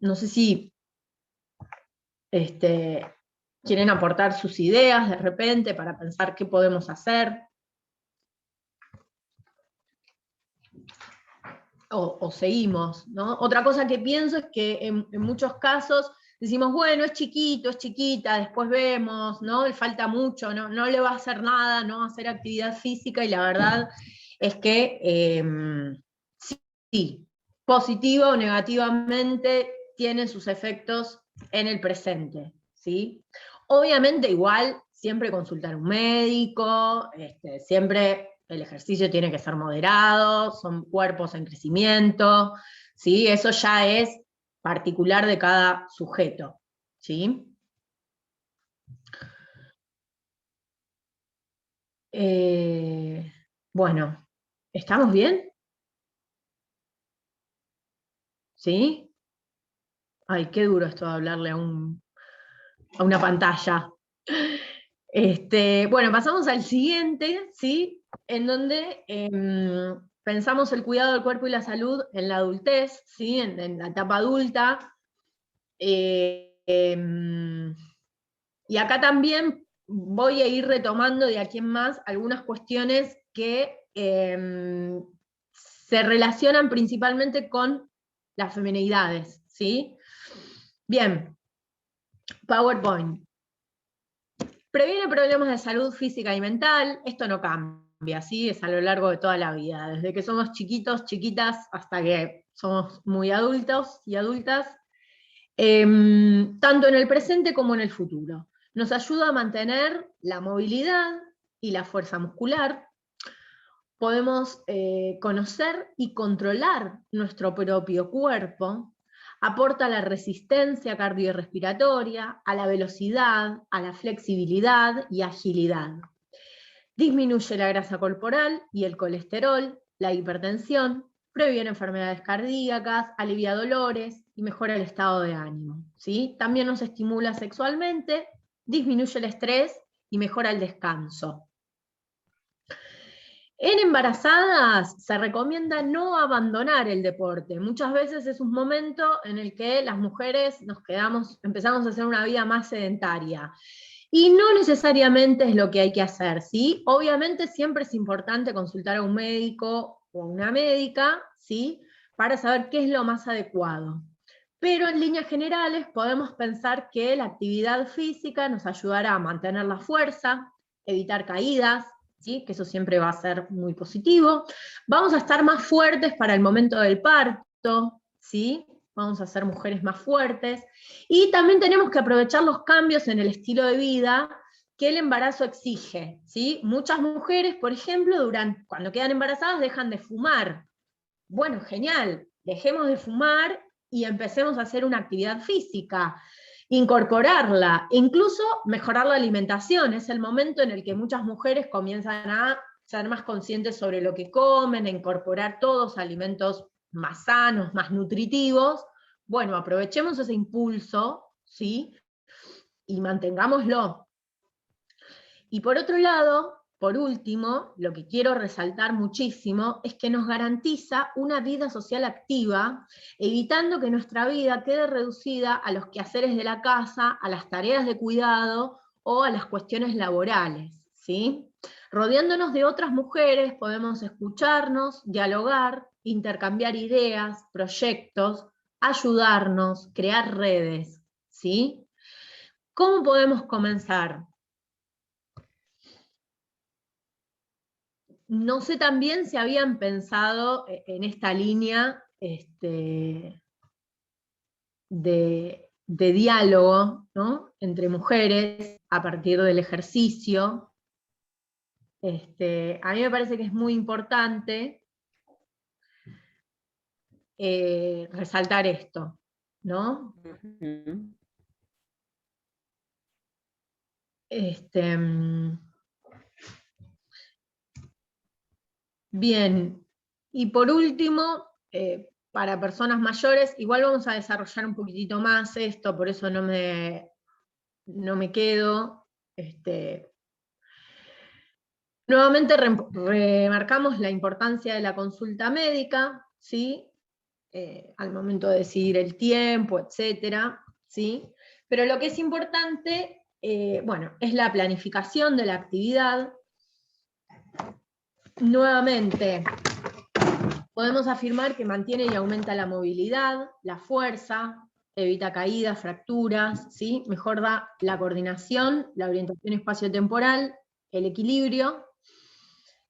No sé si quieren aportar sus ideas de repente para pensar qué podemos hacer. O seguimos, ¿no? Otra cosa que pienso es que en muchos casos decimos, bueno, es chiquito, es chiquita, después vemos, ¿no? Le falta mucho, no le va a hacer nada, no va a hacer actividad física, y la verdad es que sí, positiva o negativamente tiene sus efectos en el presente, ¿sí? Obviamente igual, siempre consultar a un médico, siempre el ejercicio tiene que ser moderado, son cuerpos en crecimiento, ¿sí? Eso ya es particular de cada sujeto, ¿sí? Bueno, ¿estamos bien? ¿Sí? Ay, qué duro esto de hablarle a una pantalla. Bueno, pasamos al siguiente, ¿sí? En donde pensamos el cuidado del cuerpo y la salud en la adultez, ¿sí? En la etapa adulta. Y acá también voy a ir retomando de aquí en más algunas cuestiones que se relacionan principalmente con las feminidades, ¿sí? Bien, PowerPoint. Previene problemas de salud física y mental, esto no cambia, ¿sí? Es a lo largo de toda la vida, desde que somos chiquitos, chiquitas, hasta que somos muy adultos y adultas, tanto en el presente como en el futuro. Nos ayuda a mantener la movilidad y la fuerza muscular. Podemos conocer y controlar nuestro propio cuerpo. Aporta a la resistencia cardiorrespiratoria, a la velocidad, a la flexibilidad y agilidad. Disminuye la grasa corporal y el colesterol, la hipertensión, previene enfermedades cardíacas, alivia dolores y mejora el estado de ánimo, ¿sí? También nos estimula sexualmente, disminuye el estrés y mejora el descanso. En embarazadas se recomienda no abandonar el deporte. Muchas veces es un momento en el que las mujeres empezamos a hacer una vida más sedentaria. Y no necesariamente es lo que hay que hacer, ¿sí? Obviamente siempre es importante consultar a un médico o a una médica, ¿sí? Para saber qué es lo más adecuado. Pero en líneas generales podemos pensar que la actividad física nos ayudará a mantener la fuerza, evitar caídas, ¿sí? Que eso siempre va a ser muy positivo. Vamos a estar más fuertes para el momento del parto, ¿sí? Vamos a ser mujeres más fuertes. Y también tenemos que aprovechar los cambios en el estilo de vida que el embarazo exige, ¿sí? Muchas mujeres, por ejemplo, cuando quedan embarazadas dejan de fumar. Bueno, genial, dejemos de fumar y empecemos a hacer una actividad física, incorporarla, incluso mejorar la alimentación. Es el momento en el que muchas mujeres comienzan a ser más conscientes sobre lo que comen, a incorporar todos alimentos más sanos, más nutritivos. Bueno, aprovechemos ese impulso, ¿sí? Y mantengámoslo. Y por otro lado, por último, lo que quiero resaltar muchísimo es que nos garantiza una vida social activa, evitando que nuestra vida quede reducida a los quehaceres de la casa, a las tareas de cuidado o a las cuestiones laborales, ¿sí? Rodeándonos de otras mujeres podemos escucharnos, dialogar, intercambiar ideas, proyectos, ayudarnos, crear redes, ¿sí? ¿Cómo podemos comenzar? No sé también si habían pensado en esta línea de diálogo, ¿no? Entre mujeres a partir del ejercicio. A mí me parece que es muy importante resaltar esto, ¿no? Bien, y por último, para personas mayores, igual vamos a desarrollar un poquitito más esto, por eso no me quedo. Nuevamente remarcamos la importancia de la consulta médica, ¿sí? Al momento de decidir el tiempo, etcétera, ¿sí? Pero lo que es importante, bueno, es la planificación de la actividad. Nuevamente, podemos afirmar que mantiene y aumenta la movilidad, la fuerza, evita caídas, fracturas, ¿sí? Mejora la coordinación, la orientación espaciotemporal, el equilibrio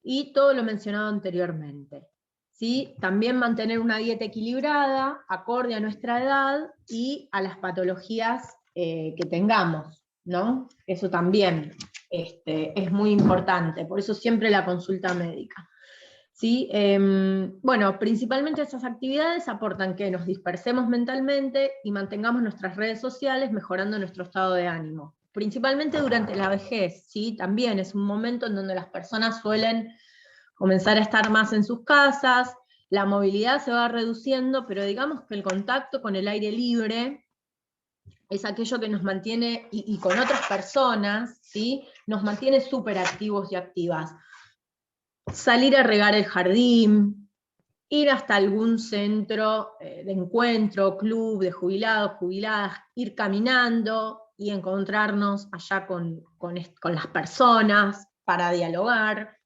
y todo lo mencionado anteriormente. ¿Sí? También mantener una dieta equilibrada, acorde a nuestra edad y a las patologías que tengamos, ¿no? Eso también es muy importante, por eso siempre la consulta médica. ¿Sí? Bueno, principalmente estas actividades aportan que nos dispersemos mentalmente y mantengamos nuestras redes sociales mejorando nuestro estado de ánimo. Principalmente durante la vejez, ¿sí? También es un momento en donde las personas suelen comenzar a estar más en sus casas, la movilidad se va reduciendo, pero digamos que el contacto con el aire libre es aquello que nos mantiene, y con otras personas, ¿sí? Nos mantiene súper activos y activas. Salir a regar el jardín, ir hasta algún centro de encuentro, club de jubilados, jubiladas, ir caminando y encontrarnos allá con las personas para dialogar.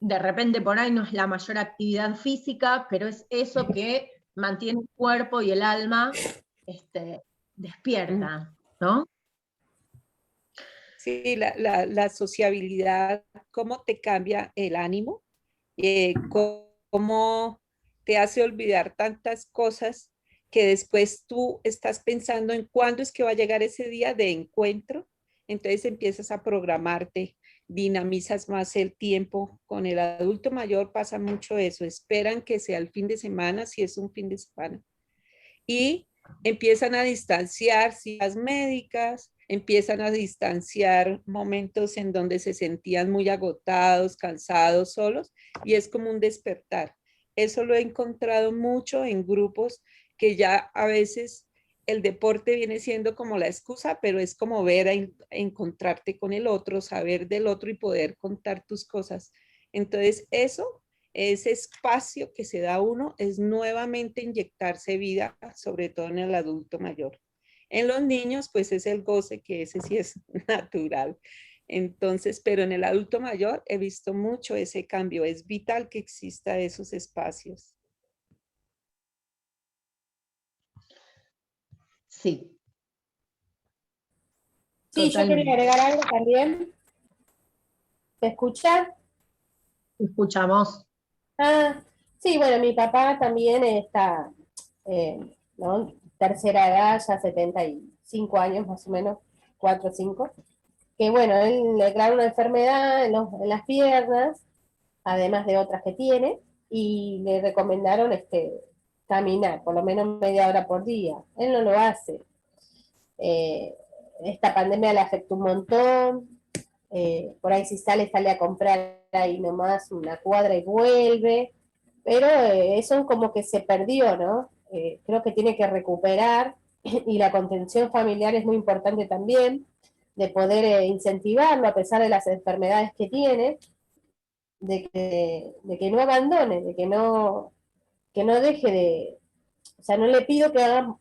De repente por ahí no es la mayor actividad física, pero es eso que mantiene el cuerpo y el alma despierta, ¿no? Sí, la sociabilidad, cómo te cambia el ánimo, cómo te hace olvidar tantas cosas que después tú estás pensando en cuándo es que va a llegar ese día de encuentro, entonces empiezas a programarte, dinamizas más el tiempo. Con el adulto mayor pasa mucho eso, esperan que sea el fin de semana, si es un fin de semana, y empiezan a distanciar citas médicas, empiezan a distanciar momentos en donde se sentían muy agotados, cansados, solos, y es como un despertar. Eso lo he encontrado mucho en grupos que ya a veces el deporte viene siendo como la excusa, pero es como ver a encontrarte con el otro, saber del otro y poder contar tus cosas. Entonces, ese espacio que se da uno es nuevamente inyectarse vida, sobre todo en el adulto mayor. En los niños, pues es el goce, que ese sí es natural. Entonces, pero en el adulto mayor he visto mucho ese cambio. Es vital que exista esos espacios. Sí. Sí, yo quería agregar algo también. ¿Se escucha? Escuchamos. Ah, sí, bueno, mi papá también está, ¿no? Tercera edad, ya 75 años más o menos, 4 o 5. Que bueno, él le declaró una enfermedad en las piernas, además de otras que tiene, y le recomendaron caminar, por lo menos media hora por día. Él no lo hace. Eh, Esta pandemia le afectó un montón. Por ahí si sale a comprar ahí nomás una cuadra y vuelve. Pero eso como que se perdió, ¿no? Creo que tiene que recuperar y la contención familiar es muy importante también, de poder incentivarlo a pesar de las enfermedades que tiene, de que no abandone, de que no deje de, o sea, no le pido que haga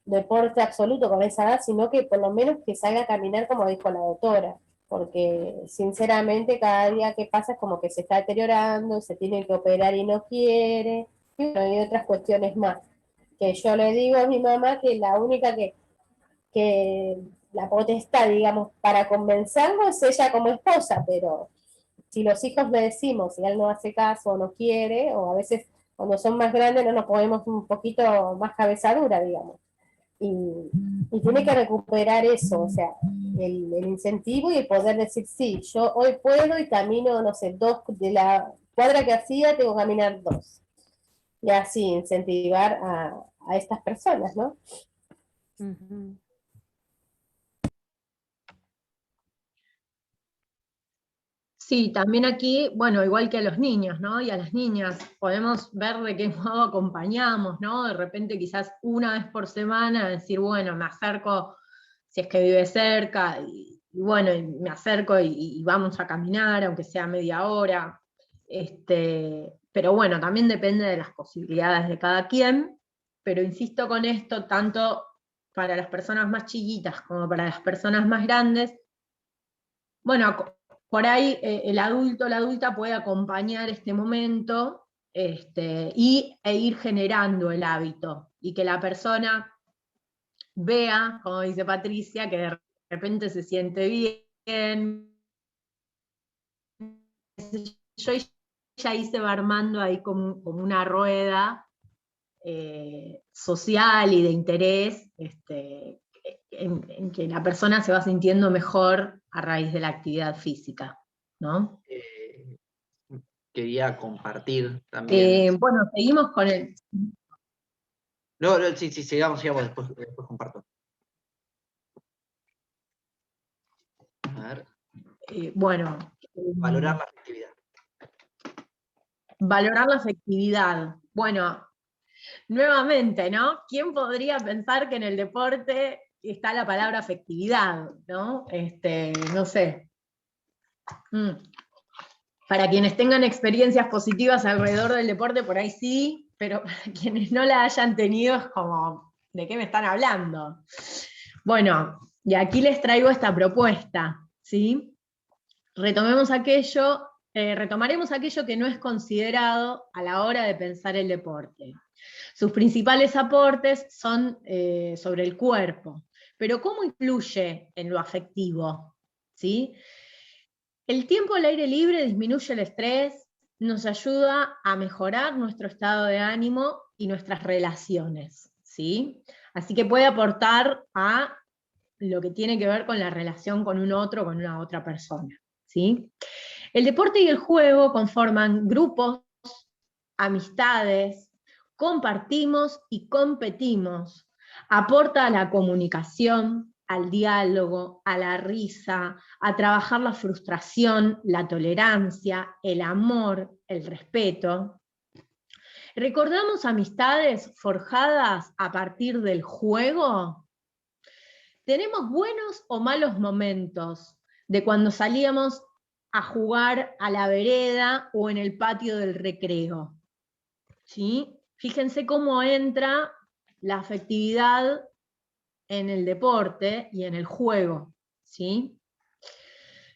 deporte absoluto con esa edad, sino que por lo menos que salga a caminar como dijo la doctora, porque sinceramente cada día que pasa es como que se está deteriorando, se tiene que operar y no quiere, y bueno, hay otras cuestiones más, que yo le digo a mi mamá que la única que la potestad, digamos, para convencerlo es ella como esposa, pero si los hijos le decimos y él no hace caso o no quiere, o a veces cuando son más grandes no nos ponemos un poquito más cabezadura, digamos. Y tiene que recuperar eso, o sea, el incentivo y el poder decir, sí, yo hoy puedo y camino, no sé, 2 de la cuadra que hacía, tengo que caminar 2. Y así incentivar a estas personas, ¿no? Uh-huh. Sí, también aquí, bueno, igual que a los niños, ¿no? Y a las niñas, podemos ver de qué modo acompañamos, ¿no? De repente quizás una vez por semana decir, bueno, me acerco, si es que vive cerca, y bueno, y me acerco y vamos a caminar, aunque sea media hora. Pero bueno, también depende de las posibilidades de cada quien, pero insisto con esto, tanto para las personas más chiquitas como para las personas más grandes, bueno, por ahí el adulto o la adulta puede acompañar este momento e ir generando el hábito, y que la persona vea, como dice Patricia, que de repente se siente bien. Yo ya ahí se va armando ahí como una rueda social y de interés, en que la persona se va sintiendo mejor a raíz de la actividad física, ¿no? Quería compartir también. Bueno, seguimos con el... No, sí, sigamos, después comparto. A ver. Bueno. Valorar la afectividad. Valorar la afectividad. Bueno, nuevamente, ¿no? ¿Quién podría pensar que en el deporte está la palabra afectividad, ¿no? No sé. Para quienes tengan experiencias positivas alrededor del deporte, por ahí sí, pero para quienes no la hayan tenido es como, ¿de qué me están hablando? Bueno, y aquí les traigo esta propuesta, ¿sí? Retomaremos aquello que no es considerado a la hora de pensar el deporte. Sus principales aportes son sobre el cuerpo, pero ¿cómo influye en lo afectivo? ¿Sí? El tiempo al aire libre disminuye el estrés, nos ayuda a mejorar nuestro estado de ánimo y nuestras relaciones, ¿sí? Así que puede aportar a lo que tiene que ver con la relación con un otro, con una otra persona, ¿sí? El deporte y el juego conforman grupos, amistades, compartimos y competimos. Aporta a la comunicación, al diálogo, a la risa, a trabajar la frustración, la tolerancia, el amor, el respeto. ¿Recordamos amistades forjadas a partir del juego? ¿Tenemos buenos o malos momentos de cuando salíamos a jugar a la vereda o en el patio del recreo? ¿Sí? Fíjense cómo entra la afectividad en el deporte y en el juego, ¿sí?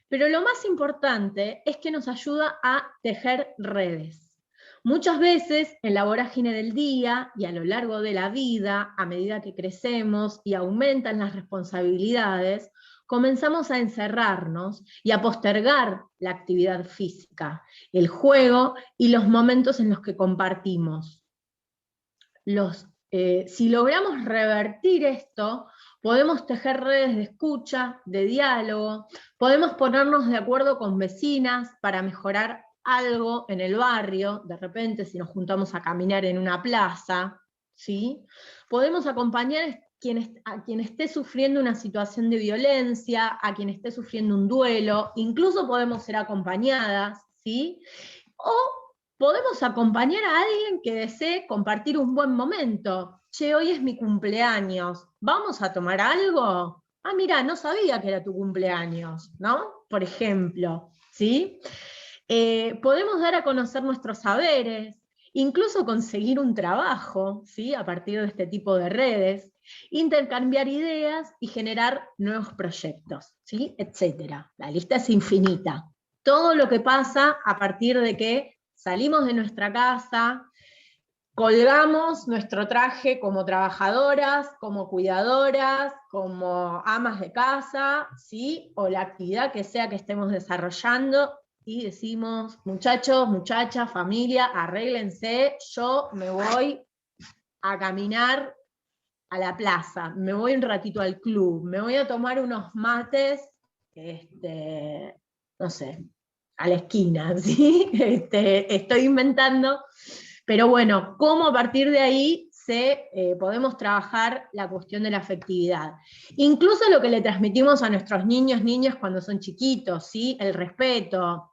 Pero lo más importante es que nos ayuda a tejer redes. Muchas veces en la vorágine del día y a lo largo de la vida, a medida que crecemos y aumentan las responsabilidades, comenzamos a encerrarnos y a postergar la actividad física, el juego y los momentos en los que compartimos. Si logramos revertir esto, podemos tejer redes de escucha, de diálogo, podemos ponernos de acuerdo con vecinas para mejorar algo en el barrio, de repente si nos juntamos a caminar en una plaza, ¿sí? Podemos acompañar a quien esté sufriendo una situación de violencia, a quien esté sufriendo un duelo, incluso podemos ser acompañadas, ¿sí? O podemos acompañar a alguien que desee compartir un buen momento. Che, hoy es mi cumpleaños, ¿vamos a tomar algo? Ah, mira, no sabía que era tu cumpleaños, ¿no? Por ejemplo, ¿sí? Podemos dar a conocer nuestros saberes, incluso conseguir un trabajo, ¿sí? A partir de este tipo de redes, intercambiar ideas y generar nuevos proyectos, ¿sí? Etcétera. La lista es infinita. Todo lo que pasa a partir de que salimos de nuestra casa, colgamos nuestro traje como trabajadoras, como cuidadoras, como amas de casa, ¿sí? O la actividad que sea que estemos desarrollando, y decimos, muchachos, muchachas, familia, arréglense, yo me voy a caminar a la plaza, me voy un ratito al club, me voy a tomar unos mates, no sé, a la esquina, ¿sí? Estoy inventando, pero bueno, cómo a partir de ahí podemos trabajar la cuestión de la afectividad. Incluso lo que le transmitimos a nuestros niños, niñas cuando son chiquitos, ¿sí? El respeto.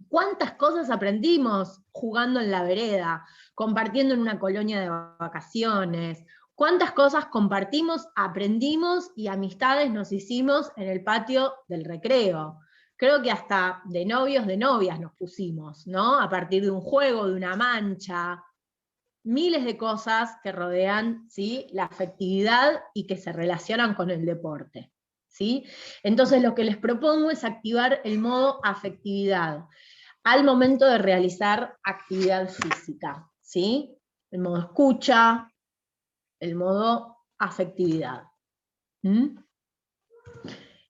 ¿Cuántas cosas aprendimos jugando en la vereda, compartiendo en una colonia de vacaciones? ¿Cuántas cosas compartimos, aprendimos y amistades nos hicimos en el patio del recreo? Creo que hasta de novios, de novias nos pusimos, ¿no? A partir de un juego, de una mancha, miles de cosas que rodean, ¿sí? La afectividad y que se relacionan con el deporte, ¿sí? Entonces lo que les propongo es activar el modo afectividad al momento de realizar actividad física, ¿sí? El modo escucha, el modo afectividad. ¿Mm?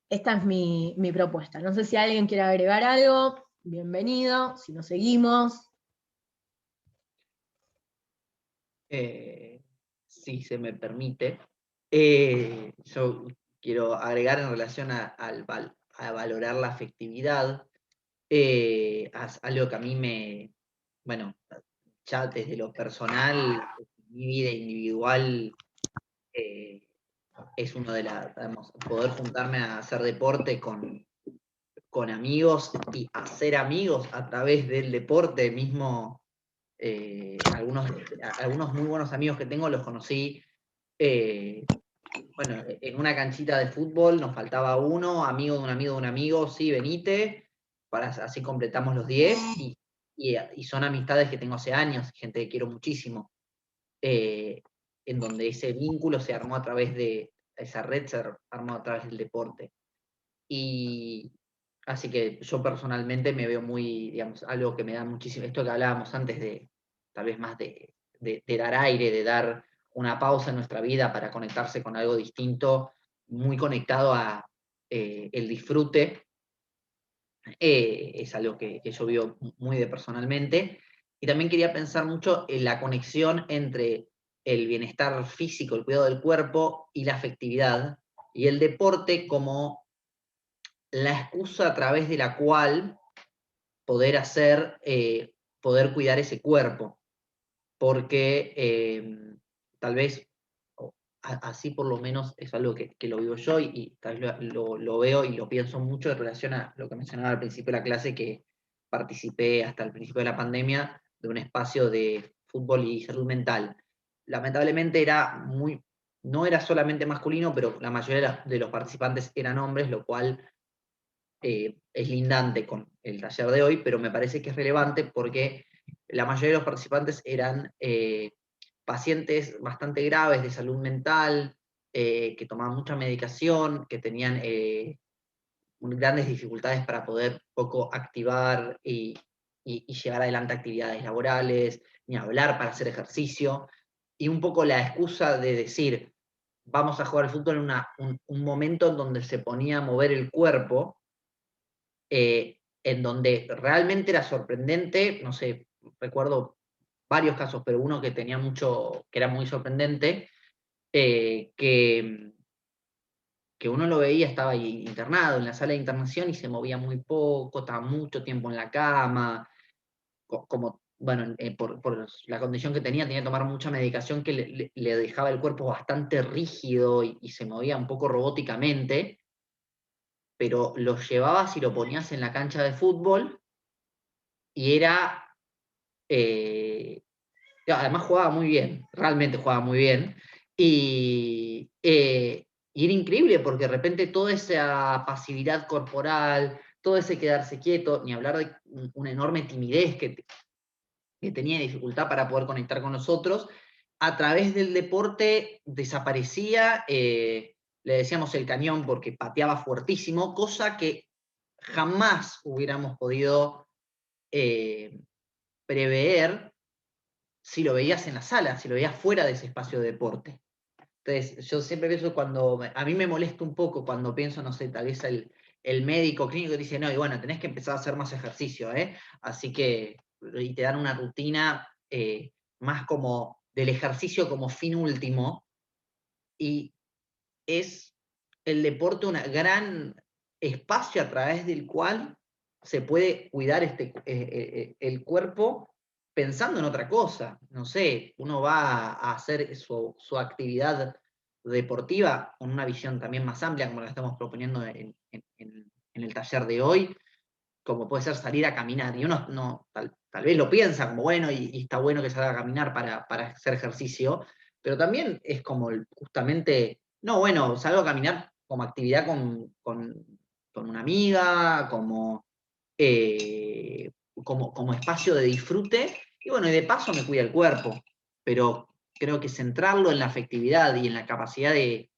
Esta es mi propuesta. No sé si alguien quiere agregar algo. Bienvenido, si nos seguimos. Si se me permite, yo quiero agregar en relación a valorar la afectividad, algo que a mí bueno, ya desde lo personal, mi vida individual, es uno de poder juntarme a hacer deporte con amigos y hacer amigos a través del deporte mismo. Algunos muy buenos amigos que tengo los conocí, bueno, en una canchita de fútbol, nos faltaba uno, amigo de un amigo de un amigo, sí, venite, así completamos los 10, y son amistades que tengo hace años, gente que quiero muchísimo, en donde ese vínculo se armó a través de, esa red se armó a través del deporte. Y así que yo personalmente me veo muy, digamos, algo que me da muchísimo, esto que hablábamos antes de, tal vez más de dar aire, de dar una pausa en nuestra vida para conectarse con algo distinto, muy conectado a el disfrute, es algo que yo veo muy de personalmente. Y también quería pensar mucho en la conexión entre el bienestar físico, el cuidado del cuerpo y la afectividad, y el deporte como la excusa a través de la cual poder poder cuidar ese cuerpo, porque tal vez, así por lo menos es algo que lo vivo yo, y tal vez lo veo y lo pienso mucho en relación a lo que mencionaba al principio de la clase, que participé hasta el principio de la pandemia de un espacio de fútbol y salud mental. Lamentablemente no era solamente masculino, pero la mayoría de los participantes eran hombres, lo cual es lindante con el taller de hoy, pero me parece que es relevante porque la mayoría de los participantes eran pacientes bastante graves de salud mental, que tomaban mucha medicación, que tenían grandes dificultades para poder poco activar y llevar adelante actividades laborales, ni hablar para hacer ejercicio, y un poco la excusa de decir, vamos a jugar al fútbol en un momento en donde se ponía a mover el cuerpo, en donde realmente era sorprendente, no sé, recuerdo varios casos, pero uno que tenía que era muy sorprendente, que uno lo veía, estaba ahí internado en la sala de internación y se movía muy poco, estaba mucho tiempo en la cama, como, bueno, por la condición que tenía que tomar mucha medicación que le dejaba el cuerpo bastante rígido y se movía un poco robóticamente, pero lo llevabas y lo ponías en la cancha de fútbol y era, además jugaba muy bien, realmente jugaba muy bien, y era increíble porque de repente toda esa pasividad corporal, todo ese quedarse quieto, ni hablar de una enorme timidez que tenía dificultad para poder conectar con nosotros, a través del deporte desaparecía, le decíamos el cañón porque pateaba fuertísimo, cosa que jamás hubiéramos podido prever si lo veías en la sala, si lo veías fuera de ese espacio de deporte. Entonces, yo siempre pienso a mí me molesta un poco cuando pienso, no sé, tal vez el médico clínico dice, no, y bueno, tenés que empezar a hacer más ejercicio, así que, y te dan una rutina más como del ejercicio como fin último, y es el deporte un gran espacio a través del cual se puede cuidar el cuerpo pensando en otra cosa. No sé, uno va a hacer su actividad deportiva con una visión también más amplia, como la estamos proponiendo en el taller de hoy, como puede ser salir a caminar. Y uno tal vez lo piensa como bueno, y está bueno que salga a caminar para hacer ejercicio, pero también es como justamente, no, bueno, salgo a caminar como actividad con una amiga, como espacio de disfrute, y bueno, y de paso me cuida el cuerpo, pero creo que centrarlo en la afectividad y en la capacidad de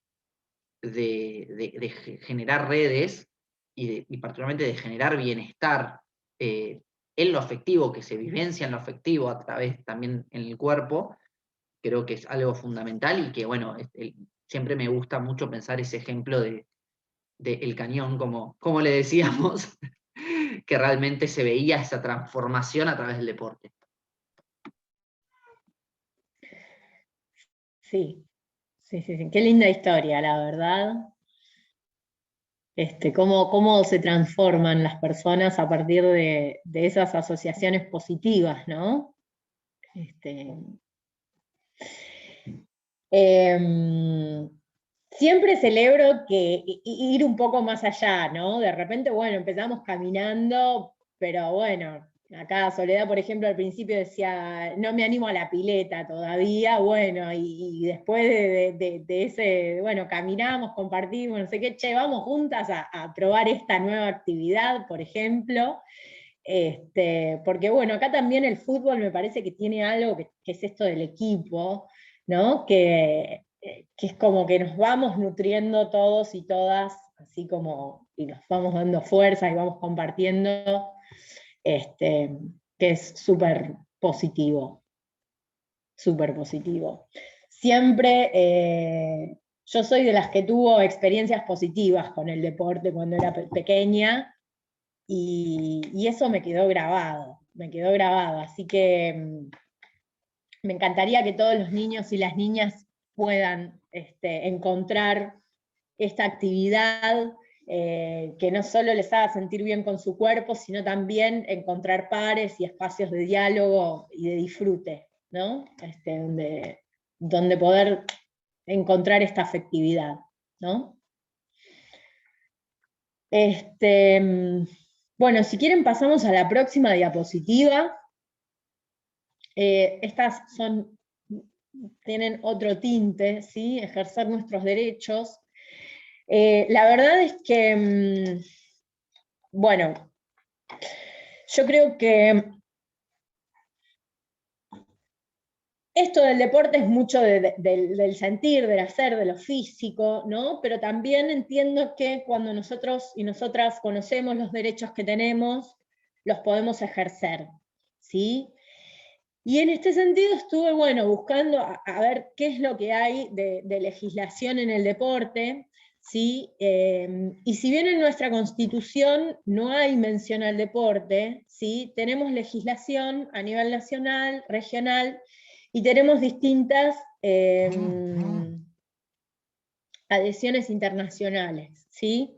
generar redes y particularmente de generar bienestar en lo afectivo, que se vivencia en lo afectivo a través también en el cuerpo, creo que es algo fundamental y que, bueno, siempre me gusta mucho pensar ese ejemplo de El Cañón, como le decíamos, que realmente se veía esa transformación a través del deporte. Sí, sí, sí, sí. Qué linda historia, la verdad. Cómo se transforman las personas a partir de esas asociaciones positivas, ¿no? Siempre celebro que ir un poco más allá, ¿no? De repente, bueno, empezamos caminando, pero bueno, acá Soledad, por ejemplo, al principio decía, no me animo a la pileta todavía, bueno, y después de ese, bueno, caminamos, compartimos, no sé qué, che, vamos juntas a probar esta nueva actividad, por ejemplo. Porque bueno, acá también el fútbol me parece que tiene algo que es esto del equipo, ¿no? Que es como que nos vamos nutriendo todos y todas, así como, y nos vamos dando fuerzas y vamos compartiendo, que es súper positivo, súper positivo. Siempre, yo soy de las que tuvo experiencias positivas con el deporte cuando era pequeña, y eso me quedó grabado, así que me encantaría que todos los niños y las niñas puedan encontrar esta actividad que no solo les haga sentir bien con su cuerpo, sino también encontrar pares y espacios de diálogo y de disfrute, ¿no? Donde poder encontrar esta afectividad, ¿no? Bueno, si quieren pasamos a la próxima diapositiva. Estas tienen otro tinte, ¿sí? Ejercer nuestros derechos. La verdad es que, bueno, yo creo que esto del deporte es mucho del sentir, del hacer, de lo físico, ¿no? Pero también entiendo que cuando nosotros y nosotras conocemos los derechos que tenemos, los podemos ejercer, ¿sí? Y en este sentido estuve, bueno, buscando a ver qué es lo que hay de legislación en el deporte, ¿sí? Y si bien en nuestra Constitución no hay mención al deporte, ¿sí? Tenemos legislación a nivel nacional, regional, y tenemos distintas adhesiones internacionales, ¿sí?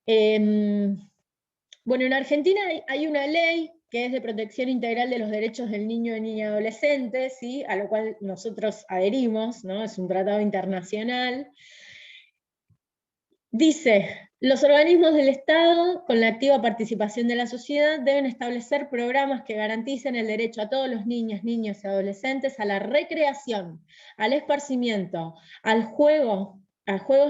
Bueno, en Argentina hay una ley que es de protección integral de los derechos del niño y niña adolescente, ¿sí? A lo cual nosotros adherimos, ¿no? Es un tratado internacional. Dice, los organismos del Estado, con la activa participación de la sociedad, deben establecer programas que garanticen el derecho a todos los niños, niños y adolescentes a la recreación, al esparcimiento, a juegos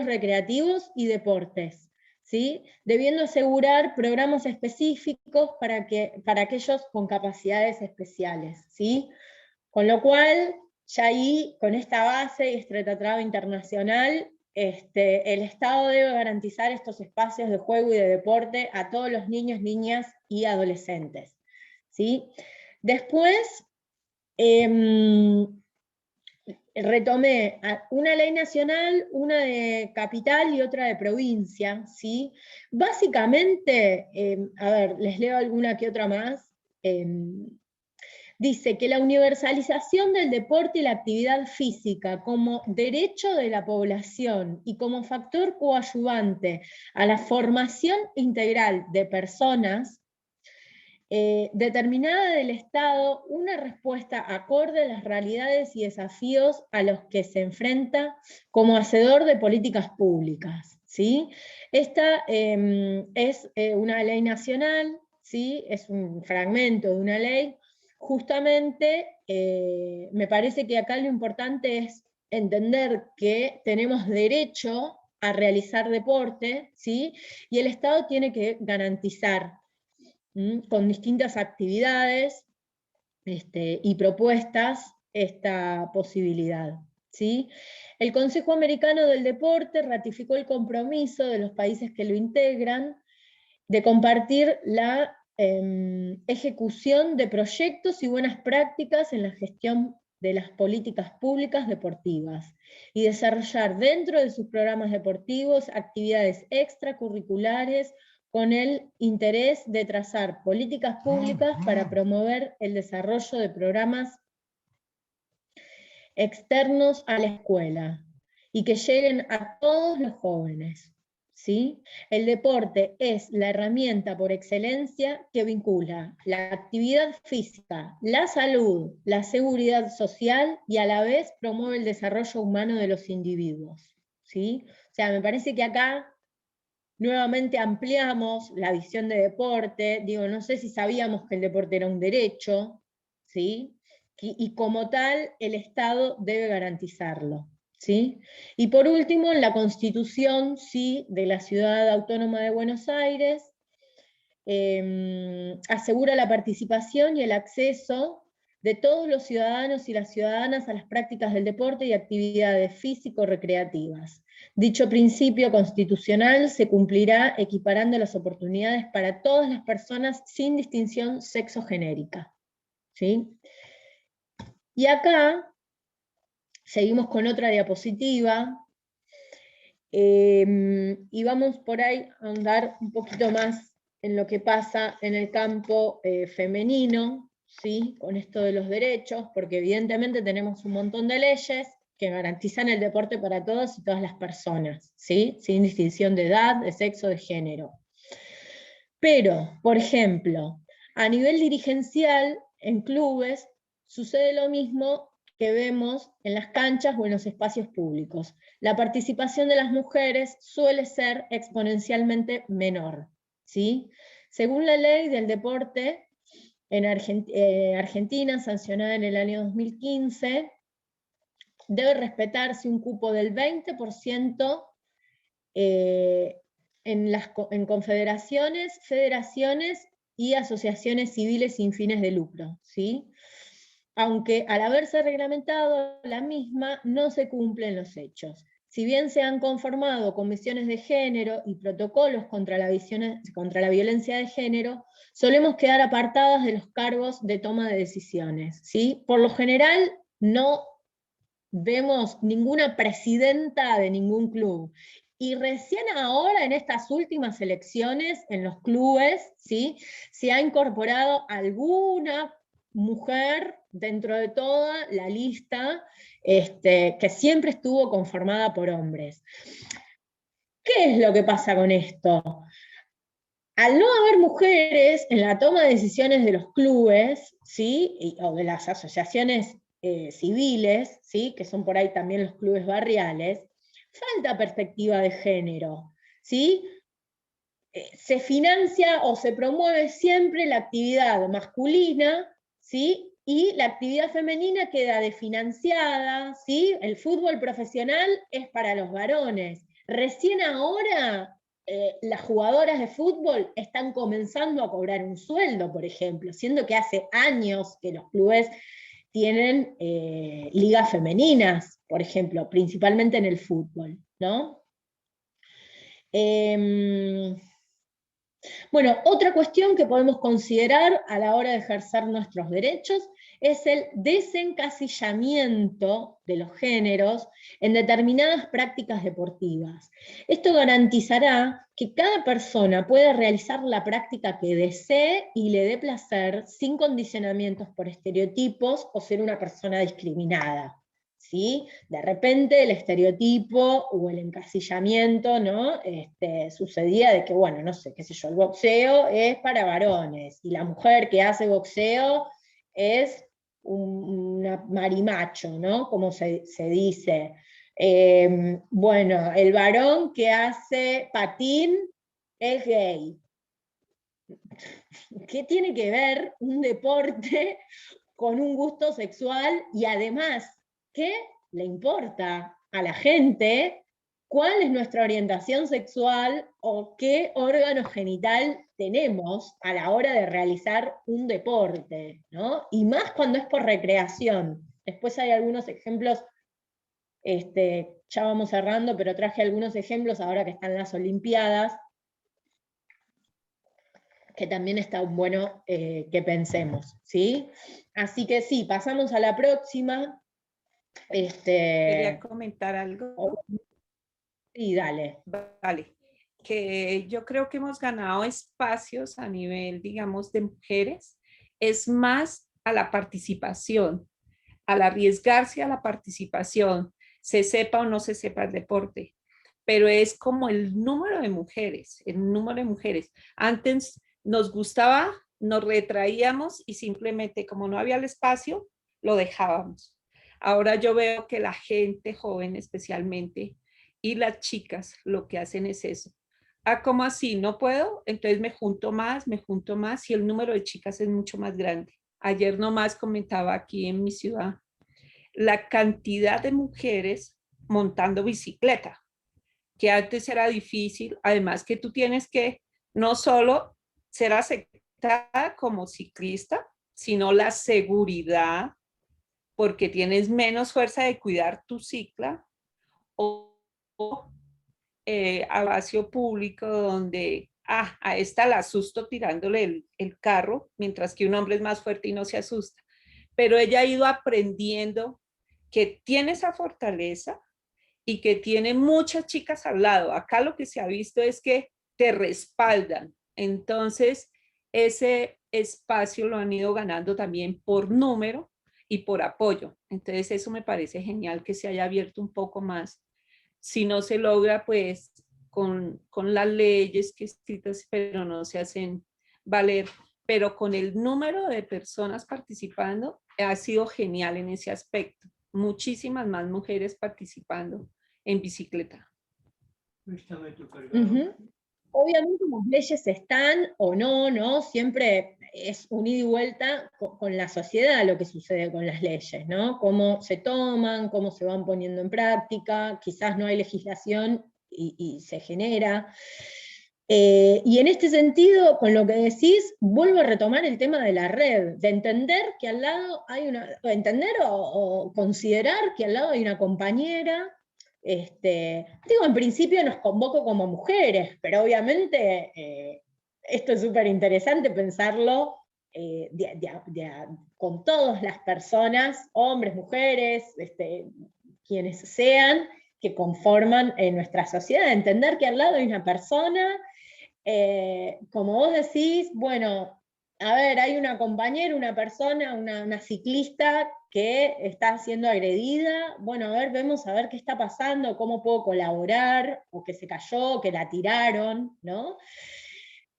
recreativos y deportes, ¿sí? Debiendo asegurar programas específicos para aquellos con capacidades especiales, ¿sí? Con lo cual, ya ahí, con esta base y este tratado internacional, el Estado debe garantizar estos espacios de juego y de deporte a todos los niños, niñas y adolescentes, ¿sí? Después, retomé una ley nacional, una de capital y otra de provincia, ¿sí? Básicamente, a ver, les leo alguna que otra más. Dice que la universalización del deporte y la actividad física como derecho de la población y como factor coadyuvante a la formación integral de personas, determinada del Estado una respuesta acorde a las realidades y desafíos a los que se enfrenta como hacedor de políticas públicas, ¿sí? Esta es una ley nacional, ¿sí? Es un fragmento de una ley. Justamente me parece que acá lo importante es entender que tenemos derecho a realizar deporte, ¿sí? Y el Estado tiene que garantizar con distintas actividades y propuestas esta posibilidad, ¿sí? El Consejo Americano del Deporte ratificó el compromiso de los países que lo integran de compartir la ejecución de proyectos y buenas prácticas en la gestión de las políticas públicas deportivas y desarrollar dentro de sus programas deportivos actividades extracurriculares con el interés de trazar políticas públicas para promover el desarrollo de programas externos a la escuela y que lleguen a todos los jóvenes. ¿Sí? El deporte es la herramienta por excelencia que vincula la actividad física, la salud, la seguridad social y a la vez promueve el desarrollo humano de los individuos. ¿Sí? O sea, me parece que acá nuevamente ampliamos la visión de deporte. Digo, no sé si sabíamos que el deporte era un derecho, ¿sí? Y como tal, el Estado debe garantizarlo. ¿Sí? Y por último, en la Constitución, sí, de la Ciudad Autónoma de Buenos Aires, asegura la participación y el acceso de todos los ciudadanos y las ciudadanas a las prácticas del deporte y actividades físico-recreativas. Dicho principio constitucional se cumplirá equiparando las oportunidades para todas las personas sin distinción sexogenérica. ¿Sí? Y acá seguimos con otra diapositiva, y vamos por ahí a andar un poquito más en lo que pasa en el campo femenino, ¿sí? Con esto de los derechos, porque evidentemente tenemos un montón de leyes que garantizan el deporte para todas y todas las personas, ¿sí? Sin distinción de edad, de sexo, de género. Pero, por ejemplo, a nivel dirigencial, en clubes, sucede lo mismo que vemos en las canchas o en los espacios públicos. La participación de las mujeres suele ser exponencialmente menor, ¿sí? Según la ley del deporte en Argentina, sancionada en el año 2015, debe respetarse un cupo del 20% en confederaciones, federaciones y asociaciones civiles sin fines de lucro, ¿sí? Aunque al haberse reglamentado la misma, no se cumplen los hechos. Si bien se han conformado comisiones de género y protocolos contra la violencia de género, solemos quedar apartadas de los cargos de toma de decisiones, ¿sí? Por lo general, no vemos ninguna presidenta de ningún club. Y recién ahora, en estas últimas elecciones, en los clubes, ¿sí? Se ha incorporado alguna mujer dentro de toda la lista que siempre estuvo conformada por hombres. ¿Qué es lo que pasa con esto? Al no haber mujeres en la toma de decisiones de los clubes, ¿sí? O de las asociaciones civiles, ¿sí? Que son por ahí también los clubes barriales, falta perspectiva de género, ¿sí? Se financia o se promueve siempre la actividad masculina, ¿sí? Y la actividad femenina queda desfinanciada, ¿sí? El fútbol profesional es para los varones. Recién ahora las jugadoras de fútbol están comenzando a cobrar un sueldo, por ejemplo, siendo que hace años que los clubes tienen ligas femeninas, por ejemplo, principalmente en el fútbol, ¿no? Bueno, otra cuestión que podemos considerar a la hora de ejercer nuestros derechos es el desencasillamiento de los géneros en determinadas prácticas deportivas. Esto garantizará que cada persona pueda realizar la práctica que desee y le dé placer sin condicionamientos por estereotipos o ser una persona discriminada. ¿Sí? De repente el estereotipo o el encasillamiento, ¿no? Sucedía de que, bueno, no sé, qué sé yo, el boxeo es para varones, y la mujer que hace boxeo es una marimacho, ¿no? Como se dice. Bueno, el varón que hace patín es gay. ¿Qué tiene que ver un deporte con un gusto sexual? Y además, ¿qué le importa a la gente cuál es nuestra orientación sexual o qué órgano genital tenemos a la hora de realizar un deporte, ¿no? Y más cuando es por recreación. Después hay algunos ejemplos, ya vamos cerrando, pero traje algunos ejemplos ahora que están las Olimpiadas, que también está bueno que pensemos, ¿sí? Así que sí, pasamos a la próxima. Quería comentar algo. Sí, dale. Vale. Que yo creo que hemos ganado espacios a nivel, digamos, de mujeres, es más a la participación, al arriesgarse a la participación, se sepa o no se sepa el deporte, pero es como el número de mujeres, el número de mujeres. Antes nos gustaba, nos retraíamos y simplemente como no había el espacio, lo dejábamos. Ahora yo veo que la gente joven especialmente y las chicas lo que hacen es eso. Ah, ¿cómo así? ¿No puedo? Entonces me junto más y el número de chicas es mucho más grande. Ayer nomás comentaba aquí en mi ciudad la cantidad de mujeres montando bicicleta, que antes era difícil, además que tú tienes que no solo ser aceptada como ciclista, sino la seguridad, porque tienes menos fuerza de cuidar tu cicla, o a vacío público donde a esta la asusto tirándole el carro, mientras que un hombre es más fuerte y no se asusta. Pero ella ha ido aprendiendo que tiene esa fortaleza y que tiene muchas chicas al lado. Acá lo que se ha visto es que te respaldan. Entonces, ese espacio lo han ido ganando también por número y por apoyo. Entonces, eso me parece genial que se haya abierto un poco más. Si no se logra, pues, con las leyes que escritas, pero no se hacen valer. Pero con el número de personas participando, ha sido genial en ese aspecto. Muchísimas más mujeres participando en bicicleta. Obviamente las leyes están o no, ¿no? Siempre es un ida y vuelta con la sociedad lo que sucede con las leyes, ¿no? Cómo se toman, cómo se van poniendo en práctica, quizás no hay legislación y se genera. Y en este sentido, con lo que decís, vuelvo a retomar el tema de la red, de entender que al lado hay entender o considerar que al lado hay una compañera. Digo, en principio nos convoco como mujeres, pero obviamente esto es súper interesante pensarlo con todas las personas, hombres, mujeres, quienes sean, que conforman nuestra sociedad, entender que al lado hay una persona, como vos decís, bueno, a ver, hay una compañera, una persona, una ciclista que está siendo agredida, bueno, a ver, vemos a ver qué está pasando, cómo puedo colaborar, o que se cayó, que la tiraron, ¿no?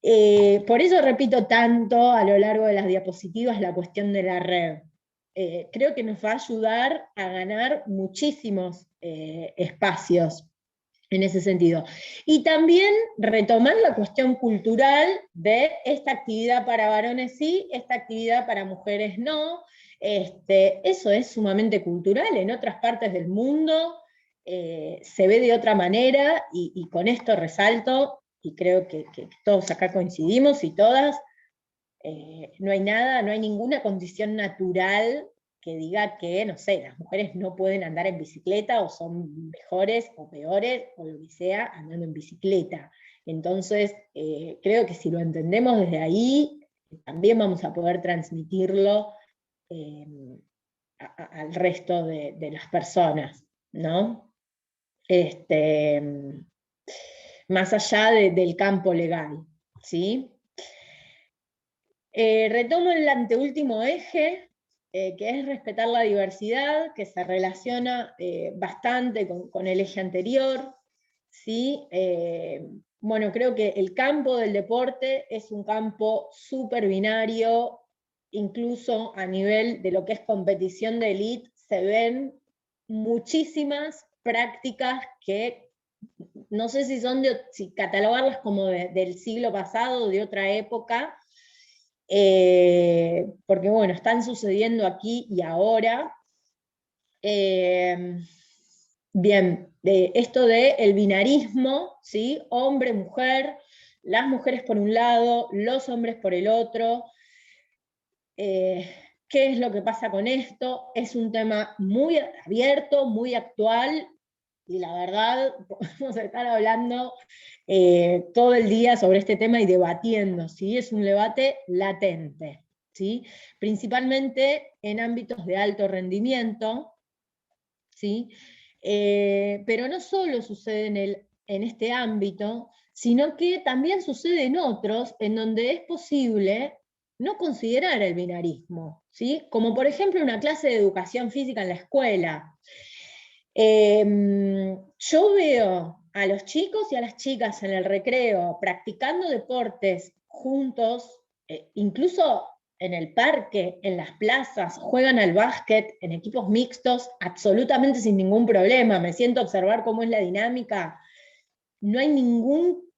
Por eso repito tanto a lo largo de las diapositivas la cuestión de la red. Creo que nos va a ayudar a ganar muchísimos espacios en ese sentido. Y también retomar la cuestión cultural de esta actividad para varones sí, esta actividad para mujeres no. Eso es sumamente cultural, en otras partes del mundo se ve de otra manera, y con esto resalto, y creo que todos acá coincidimos y todas, no hay nada, no hay ninguna condición natural que diga que, no sé, las mujeres no pueden andar en bicicleta, o son mejores o peores, o lo que sea, andando en bicicleta. Entonces, creo que si lo entendemos desde ahí, también vamos a poder transmitirlo al resto de las personas, ¿no? Más allá del campo legal, ¿sí? Retomo el anteúltimo eje, que es respetar la diversidad, que se relaciona bastante con el eje anterior, ¿sí? Bueno, creo que el campo del deporte es un campo súper binario, incluso a nivel de lo que es competición de élite, se ven muchísimas prácticas que no sé si son si catalogarlas como del siglo pasado, de otra época, porque bueno, están sucediendo aquí y ahora. Bien, esto del binarismo, ¿sí? Hombre, mujer, las mujeres por un lado, los hombres por el otro. ¿Qué es lo que pasa con esto? Es un tema muy abierto, muy actual, y la verdad, podemos estar hablando todo el día sobre este tema y debatiendo, ¿sí? Es un debate latente, ¿sí? Principalmente en ámbitos de alto rendimiento, ¿sí? Pero no solo sucede en este ámbito, sino que también sucede en otros, en donde es posible no considerar el binarismo, ¿sí? Como por ejemplo una clase de educación física en la escuela. Yo veo a los chicos y a las chicas en el recreo practicando deportes juntos, incluso en el parque, en las plazas, juegan al básquet en equipos mixtos, absolutamente sin ningún problema. Me siento a observar cómo es la dinámica. No hay ningún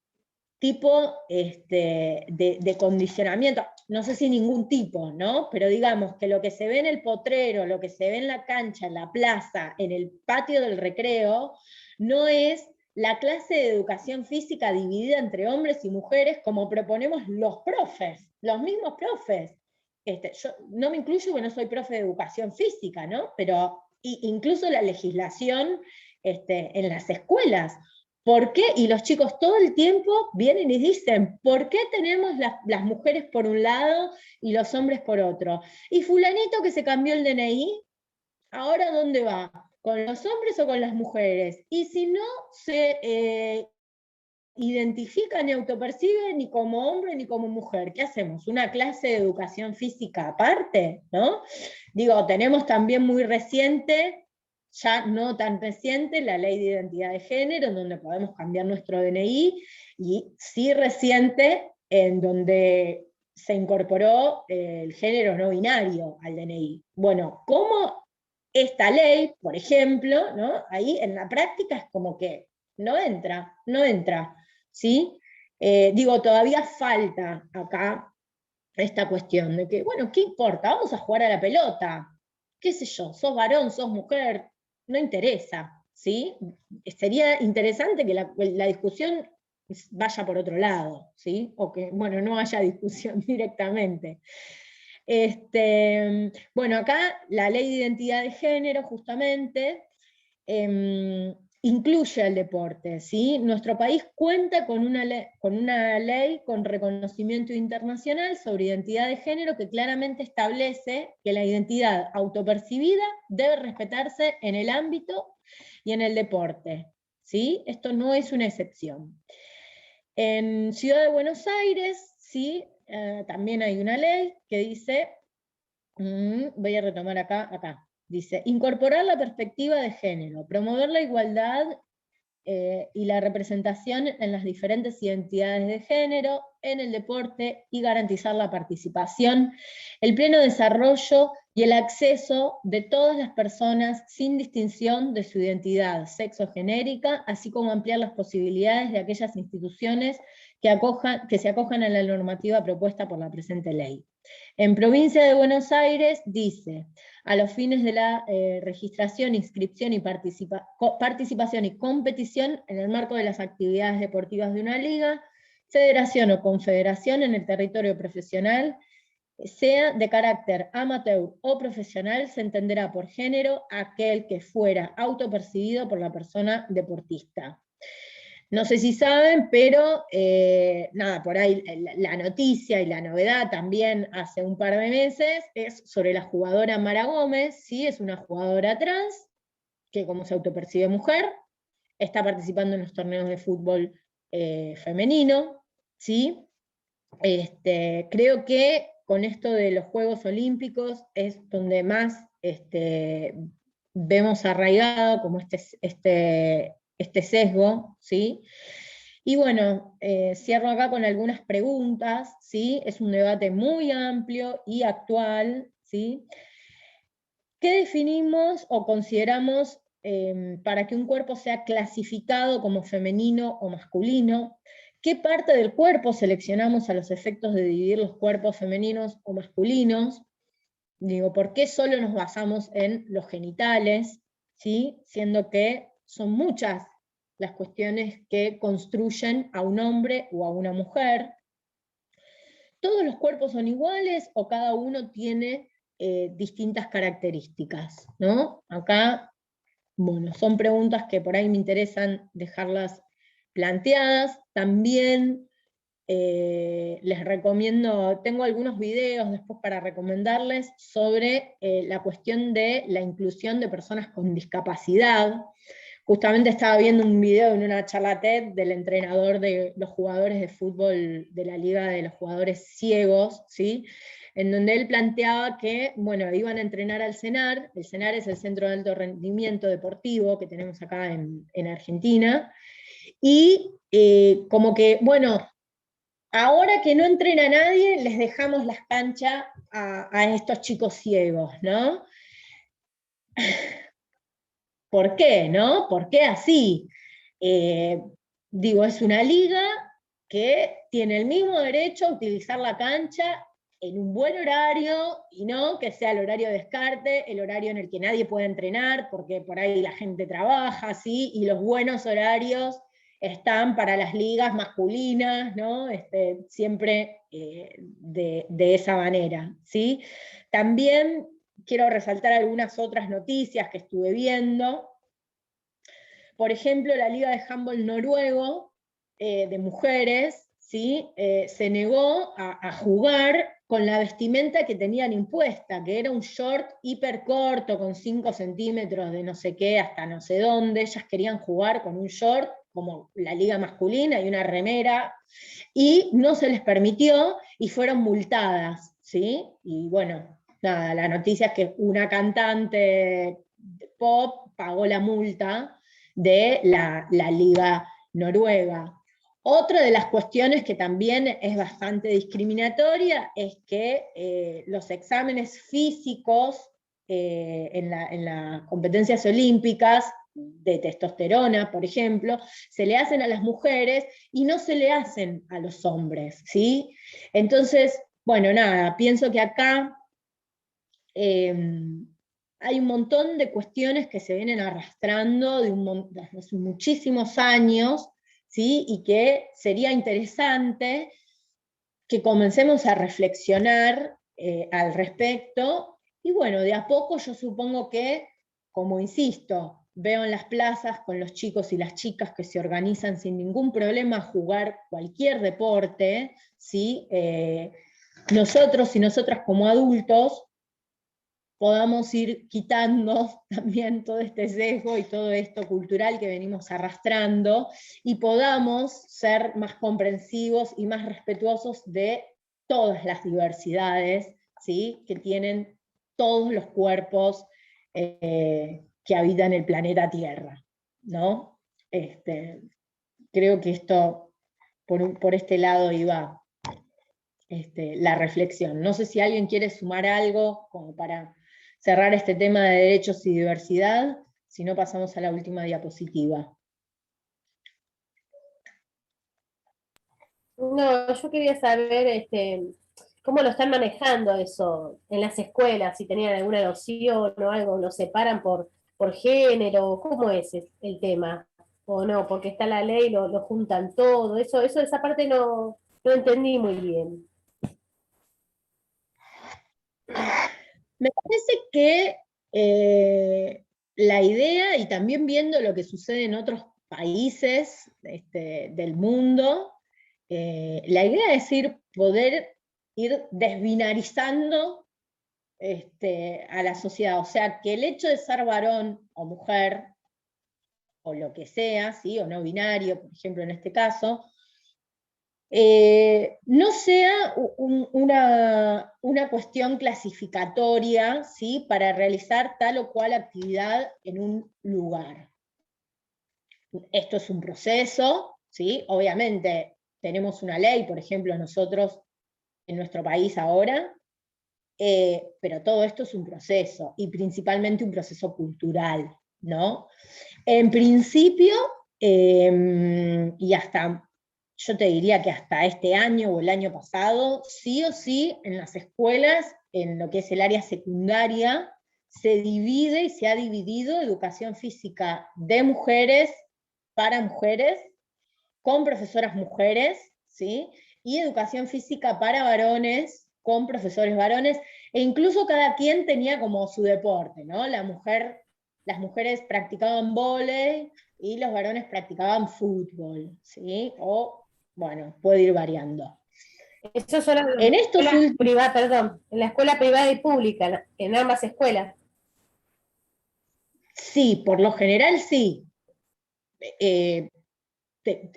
tipo de condicionamiento, no sé si ningún tipo, ¿no? Pero digamos que lo que se ve en el potrero, lo que se ve en la cancha, en la plaza, en el patio del recreo, no es la clase de educación física dividida entre hombres y mujeres como proponemos los profes, los mismos profes. Yo no me incluyo porque no soy profe de educación física, ¿no? Pero incluso la legislación en las escuelas. ¿Por qué? Y los chicos todo el tiempo vienen y dicen, ¿por qué tenemos las mujeres por un lado y los hombres por otro? Y fulanito que se cambió el DNI, ¿ahora dónde va? ¿Con los hombres o con las mujeres? Y si no se identifica ni autopercibe ni como hombre ni como mujer, ¿qué hacemos? ¿Una clase de educación física aparte? ¿No? Digo, tenemos también muy reciente, ya no tan reciente, la ley de identidad de género, en donde podemos cambiar nuestro DNI, y sí reciente, en donde se incorporó el género no binario al DNI. Bueno, ¿cómo esta ley, por ejemplo, ¿no? Ahí en la práctica es como que no entra, ¿sí? Digo, todavía falta acá esta cuestión de que, bueno, ¿qué importa? Vamos a jugar a la pelota, qué sé yo, sos varón, sos mujer, no interesa, ¿sí? Sería interesante que la discusión vaya por otro lado, ¿sí? O que, bueno, no haya discusión directamente. Bueno, acá la ley de identidad de género, justamente, incluye el deporte, ¿sí? Nuestro país cuenta con una ley con reconocimiento internacional sobre identidad de género que claramente establece que la identidad autopercibida debe respetarse en el ámbito y en el deporte, ¿sí? Esto no es una excepción. En Ciudad de Buenos Aires, ¿sí? También hay una ley que dice, voy a retomar acá. Dice, incorporar la perspectiva de género, promover la igualdad y la representación en las diferentes identidades de género, en el deporte, y garantizar la participación, el pleno desarrollo y el acceso de todas las personas sin distinción de su identidad sexogenérica, así como ampliar las posibilidades de aquellas instituciones que se acojan a la normativa propuesta por la presente ley. En Provincia de Buenos Aires dice, a los fines de la registración, inscripción y participación y competición en el marco de las actividades deportivas de una liga, federación o confederación en el territorio profesional, sea de carácter amateur o profesional, se entenderá por género aquel que fuera autopercibido por la persona deportista. No sé si saben, pero nada, por ahí la noticia y la novedad también hace un par de meses es sobre la jugadora Mara Gómez, ¿sí? Es una jugadora trans, que como se autopercibe mujer, está participando en los torneos de fútbol femenino, ¿sí? Creo que con esto de los Juegos Olímpicos es donde más vemos arraigado como este sesgo, ¿sí? Y bueno, cierro acá con algunas preguntas, ¿sí? Es un debate muy amplio y actual, ¿sí? ¿Qué definimos o consideramos para que un cuerpo sea clasificado como femenino o masculino? ¿Qué parte del cuerpo seleccionamos a los efectos de dividir los cuerpos femeninos o masculinos? Digo, ¿por qué solo nos basamos en los genitales? ¿Sí? Siendo que son muchas las cuestiones que construyen a un hombre o a una mujer. ¿Todos los cuerpos son iguales o cada uno tiene distintas características? ¿No? Acá Bueno, son preguntas que por ahí me interesan dejarlas planteadas. También les recomiendo, tengo algunos videos después para recomendarles sobre la cuestión de la inclusión de personas con discapacidad. Justamente estaba viendo un video en una charla TED del entrenador de los jugadores de fútbol de la Liga de los Jugadores Ciegos, ¿sí? En donde él planteaba que, bueno, iban a entrenar al CENAR. El CENAR es el Centro de Alto Rendimiento Deportivo que tenemos acá en Argentina, y como que, bueno, ahora que no entrena nadie, les dejamos las canchas a estos chicos ciegos, ¿no? ¿Por qué, no? ¿Por qué así? Digo, es una liga que tiene el mismo derecho a utilizar la cancha en un buen horario, y no que sea el horario de descarte, el horario en el que nadie puede entrenar, porque por ahí la gente trabaja, ¿sí? Y los buenos horarios están para las ligas masculinas, ¿no? Siempre de esa manera, ¿sí? También quiero resaltar algunas otras noticias que estuve viendo. Por ejemplo, la Liga de Handball noruego de mujeres, ¿sí? Se negó a jugar con la vestimenta que tenían impuesta, que era un short hiper corto, con 5 centímetros de no sé qué hasta no sé dónde. Ellas querían jugar con un short como la liga masculina y una remera, y no se les permitió y fueron multadas, ¿sí? Y bueno, nada, la noticia es que una cantante pop pagó la multa de la liga noruega. Otra de las cuestiones que también es bastante discriminatoria es que los exámenes físicos en las competencias olímpicas de testosterona, por ejemplo, se le hacen a las mujeres y no se le hacen a los hombres, ¿sí? Entonces, bueno, nada, pienso que acá hay un montón de cuestiones que se vienen arrastrando desde hace muchísimos años, ¿sí? Y que sería interesante que comencemos a reflexionar al respecto, y bueno, de a poco yo supongo que, como insisto, veo en las plazas con los chicos y las chicas que se organizan sin ningún problema a jugar cualquier deporte, ¿sí? Nosotros y nosotras como adultos podamos ir quitando también todo este sesgo y todo esto cultural que venimos arrastrando, y podamos ser más comprensivos y más respetuosos de todas las diversidades, ¿sí? Que tienen todos los cuerpos que habitan el planeta Tierra, ¿no? Creo que esto, por este lado iba la reflexión. No sé si alguien quiere sumar algo como para cerrar este tema de derechos y diversidad, si no pasamos a la última diapositiva. No, yo quería saber cómo lo están manejando eso en las escuelas, si tenían alguna noción o algo, lo separan por género, ¿cómo es el tema? O no, porque está la ley, lo juntan todo, esa parte no entendí muy bien. Me parece que la idea, y también viendo lo que sucede en otros países del mundo, la idea es poder ir desbinarizando a la sociedad. O sea, que el hecho de ser varón o mujer, o lo que sea, ¿sí? O no binario, por ejemplo, en este caso, no sea una cuestión clasificatoria, ¿sí? Para realizar tal o cual actividad en un lugar. Esto es un proceso, ¿sí? Obviamente tenemos una ley, por ejemplo, nosotros en nuestro país ahora, pero todo esto es un proceso, y principalmente un proceso cultural, ¿no? En principio, y hasta, yo te diría que hasta este año o el año pasado, sí o sí, en las escuelas, en lo que es el área secundaria, se divide y se ha dividido educación física de mujeres para mujeres, con profesoras mujeres, ¿sí? Y educación física para varones, con profesores varones, e incluso cada quien tenía como su deporte, ¿no? La mujer las mujeres practicaban vóley y los varones practicaban fútbol, ¿sí? O, bueno, puede ir variando. Eso solo En estos últimos... en la escuela privada y pública, en ambas escuelas. Sí, por lo general sí.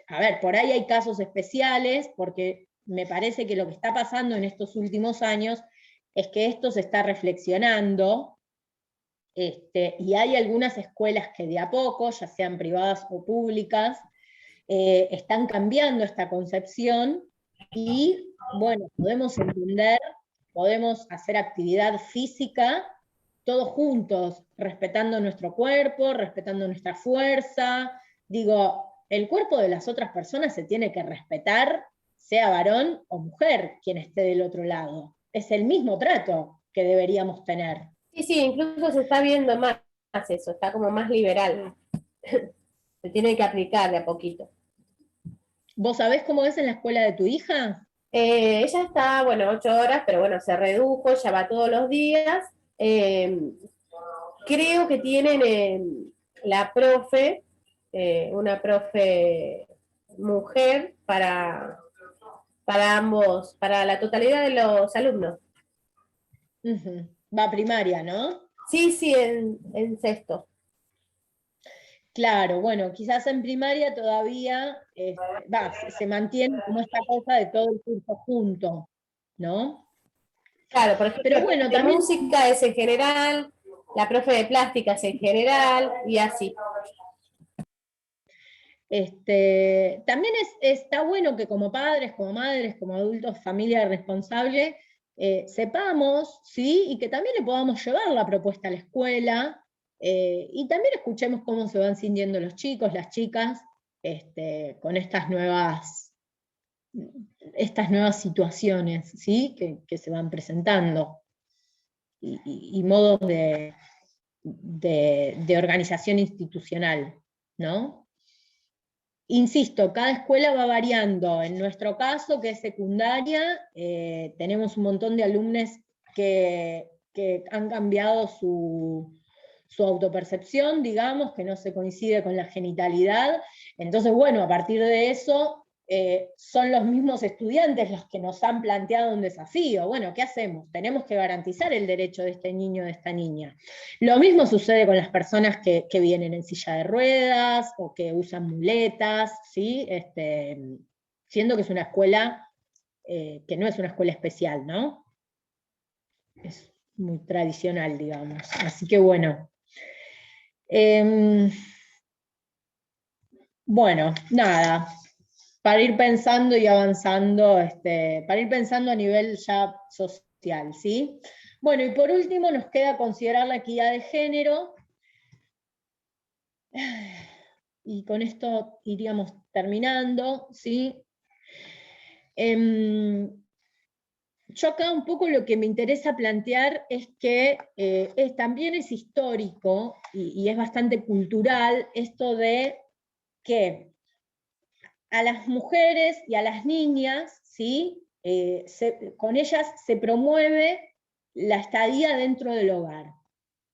A ver, por ahí hay casos especiales, porque me parece que lo que está pasando en estos últimos años es que esto se está reflexionando, y hay algunas escuelas que de a poco, ya sean privadas o públicas, están cambiando esta concepción y, bueno, podemos entender, podemos hacer actividad física todos juntos, respetando nuestro cuerpo, respetando nuestra fuerza. Digo, el cuerpo de las otras personas se tiene que respetar, sea varón o mujer quien esté del otro lado. Es el mismo trato que deberíamos tener. Sí, sí, incluso se está viendo más eso, está como más liberal. Se tiene que aplicar de a poquito. ¿Vos sabés cómo es en la escuela de tu hija? Ella está, bueno, 8 horas, pero bueno, se redujo, ya va todos los días. Creo que tienen la profe, una profe mujer para ambos, para la totalidad de los alumnos. Va a primaria, ¿no? Sí, sí, en sexto. Claro, bueno, quizás en primaria todavía se mantiene como esta cosa de todo el curso junto, ¿no? Claro, por ejemplo, Pero la bueno, de también, música es en general, la profe de plástica es en general, y así. también está bueno que como padres, como madres, como adultos, familia responsable, sepamos, ¿sí? Y que también le podamos llevar la propuesta a la escuela, y también escuchemos cómo se van sintiendo los chicos, las chicas, con estas nuevas situaciones, ¿sí? que se van presentando, y modos de organización institucional, ¿no? Insisto, cada escuela va variando. En nuestro caso, que es secundaria, tenemos un montón de alumnos que han cambiado su autopercepción, digamos, que no se coincide con la genitalidad. Entonces, bueno, a partir de eso, son los mismos estudiantes los que nos han planteado un desafío. Bueno, ¿qué hacemos? Tenemos que garantizar el derecho de este niño o de esta niña. Lo mismo sucede con las personas que vienen en silla de ruedas o que usan muletas, ¿sí? Siendo que es una escuela que no es una escuela especial, ¿no? Es muy tradicional, digamos. Así que bueno. Bueno, nada, para ir pensando y avanzando, para ir pensando a nivel ya social, ¿sí? Bueno, y por último nos queda considerar la equidad de género, y con esto iríamos terminando, ¿sí? Yo acá un poco lo que me interesa plantear es que también es histórico y es bastante cultural esto de que a las mujeres y a las niñas, ¿sí? Con ellas se promueve la estadía dentro del hogar,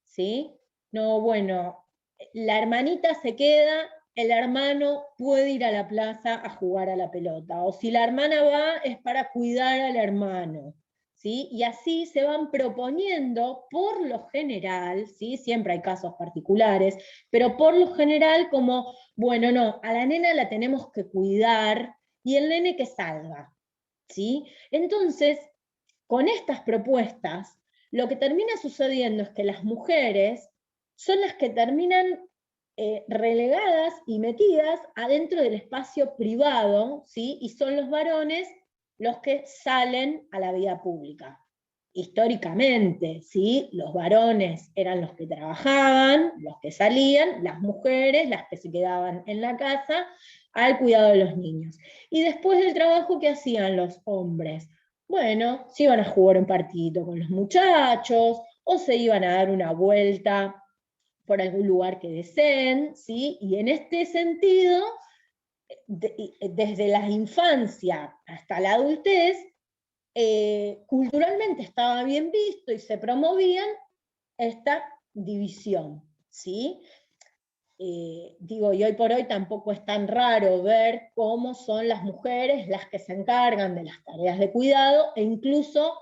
¿sí? No, bueno, la hermanita se queda, el hermano puede ir a la plaza a jugar a la pelota, o si la hermana va es para cuidar al hermano, ¿sí? Y así se van proponiendo, por lo general, ¿sí? Siempre hay casos particulares, pero por lo general como, bueno, no, a la nena la tenemos que cuidar y el nene que salga, ¿sí? Entonces, con estas propuestas, lo que termina sucediendo es que las mujeres son las que terminan relegadas y metidas adentro del espacio privado, ¿sí? Y son los varones los que salen a la vida pública. Históricamente, ¿sí? Los varones eran los que trabajaban, los que salían, las mujeres, las que se quedaban en la casa al cuidado de los niños. Y después del trabajo, ¿qué hacían los hombres? Bueno, se iban a jugar un partidito con los muchachos, o se iban a dar una vuelta por algún lugar que deseen, ¿sí? Y en este sentido, desde la infancia hasta la adultez, culturalmente estaba bien visto y se promovían esta división, ¿sí? Digo, y hoy por hoy tampoco es tan raro ver cómo son las mujeres las que se encargan de las tareas de cuidado, e incluso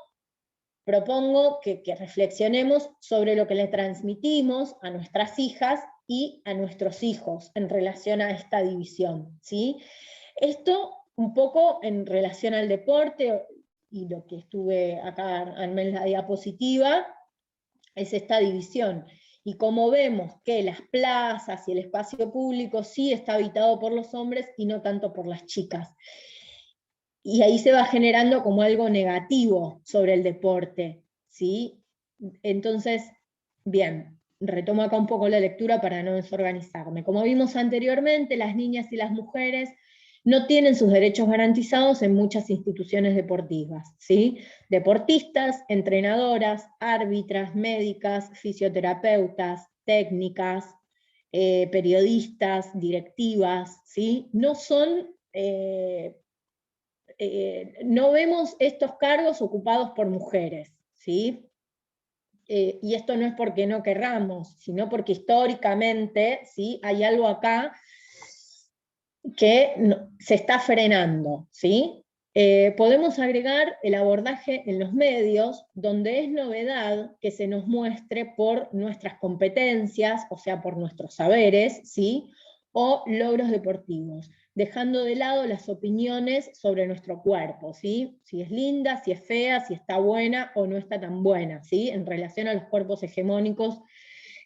propongo que reflexionemos sobre lo que le transmitimos a nuestras hijas y a nuestros hijos en relación a esta división, ¿sí? Esto un poco en relación al deporte, y lo que estuve acá, armé en la diapositiva, es esta división. Y como vemos que las plazas y el espacio público sí está habitado por los hombres y no tanto por las chicas. Y ahí se va generando como algo negativo sobre el deporte, ¿sí? Entonces, bien, retomo acá un poco la lectura para no desorganizarme. Como vimos anteriormente, las niñas y las mujeres no tienen sus derechos garantizados en muchas instituciones deportivas, ¿sí? Deportistas, entrenadoras, árbitras, médicas, fisioterapeutas, técnicas, periodistas, directivas, ¿sí? No son... no vemos estos cargos ocupados por mujeres, ¿sí? Y esto no es porque no querramos, sino porque históricamente, ¿sí? Hay algo acá que se está frenando, ¿sí? Podemos agregar el abordaje en los medios, donde es novedad que se nos muestre por nuestras competencias, o sea, por nuestros saberes, ¿sí? O logros deportivos, dejando de lado las opiniones sobre nuestro cuerpo, ¿sí? Si es linda, si es fea, si está buena o no está tan buena, ¿sí? En relación a los cuerpos hegemónicos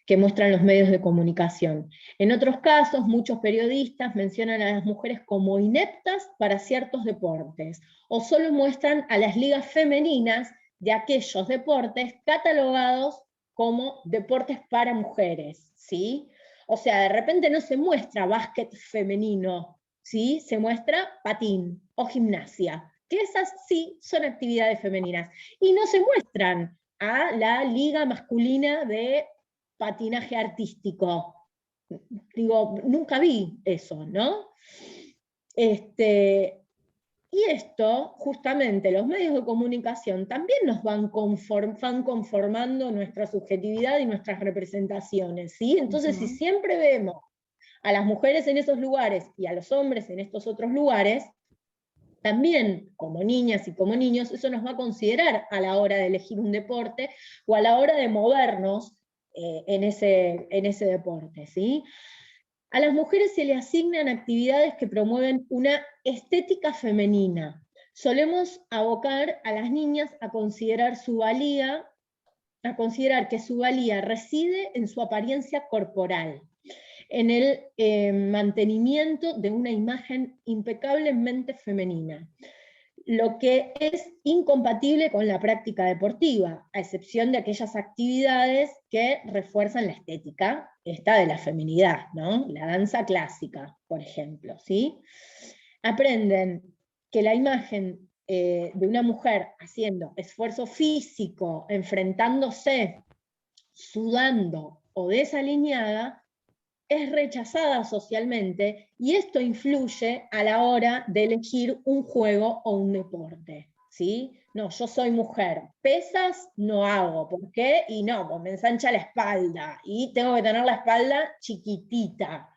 que muestran los medios de comunicación. En otros casos, muchos periodistas mencionan a las mujeres como ineptas para ciertos deportes, o solo muestran a las ligas femeninas de aquellos deportes catalogados como deportes para mujeres, ¿sí? O sea, de repente no se muestra básquet femenino, ¿sí? Se muestra patín o gimnasia, que esas sí son actividades femeninas, y no se muestran a la liga masculina de patinaje artístico. Digo, nunca vi eso, ¿no? Y esto, justamente, los medios de comunicación también nos van conformando nuestra subjetividad y nuestras representaciones, ¿sí? Entonces, si siempre vemos a las mujeres en esos lugares y a los hombres en estos otros lugares, también como niñas y como niños, eso nos va a considerar a la hora de elegir un deporte o a la hora de movernos en ese deporte, ¿sí? A las mujeres se les asignan actividades que promueven una estética femenina. Solemos abocar a las niñas a considerar que su valía reside en su apariencia corporal, en el mantenimiento de una imagen impecablemente femenina, lo que es incompatible con la práctica deportiva, a excepción de aquellas actividades que refuerzan la estética, esta de la feminidad, ¿no? La danza clásica, por ejemplo, ¿sí? Aprenden que la imagen de una mujer haciendo esfuerzo físico, enfrentándose, sudando o desalineada, es rechazada socialmente, y esto influye a la hora de elegir un juego o un deporte, ¿sí? No, yo soy mujer, pesas no hago, ¿por qué? Y no, pues me ensancha la espalda, y tengo que tener la espalda chiquitita,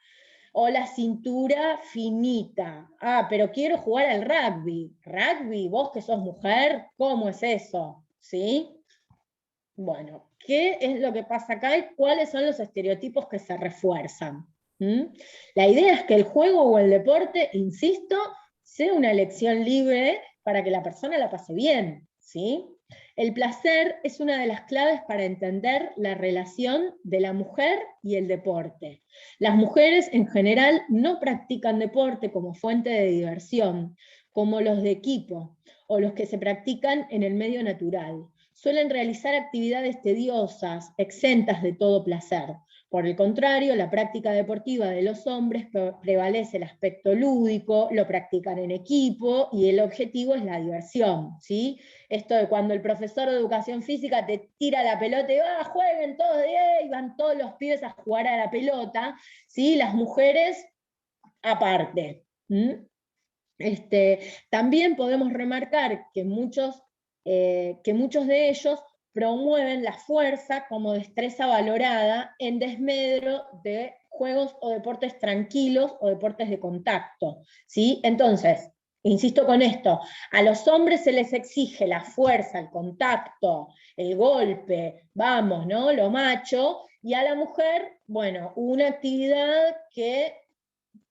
o la cintura finita. Ah, pero quiero jugar al rugby. ¿Rugby? ¿Vos que sos mujer? ¿Cómo es eso? ¿Sí? Bueno, ¿qué es lo que pasa acá y cuáles son los estereotipos que se refuerzan? La idea es que el juego o el deporte, insisto, sea una elección libre para que la persona la pase bien, ¿sí? El placer es una de las claves para entender la relación de la mujer y el deporte. Las mujeres en general no practican deporte como fuente de diversión, como los de equipo o los que se practican en el medio natural. Suelen realizar actividades tediosas, exentas de todo placer. Por el contrario, la práctica deportiva de los hombres prevalece el aspecto lúdico, lo practican en equipo y el objetivo es la diversión, ¿sí? Esto de cuando el profesor de educación física te tira la pelota y jueguen todos y van todos los pibes a jugar a la pelota, ¿sí? Las mujeres aparte. También podemos remarcar que muchos de ellos promueven la fuerza como destreza valorada en desmedro de juegos o deportes tranquilos o deportes de contacto, ¿sí? Entonces, insisto con esto, a los hombres se les exige la fuerza, el contacto, el golpe, vamos, ¿no? Lo macho, y a la mujer, bueno, una actividad que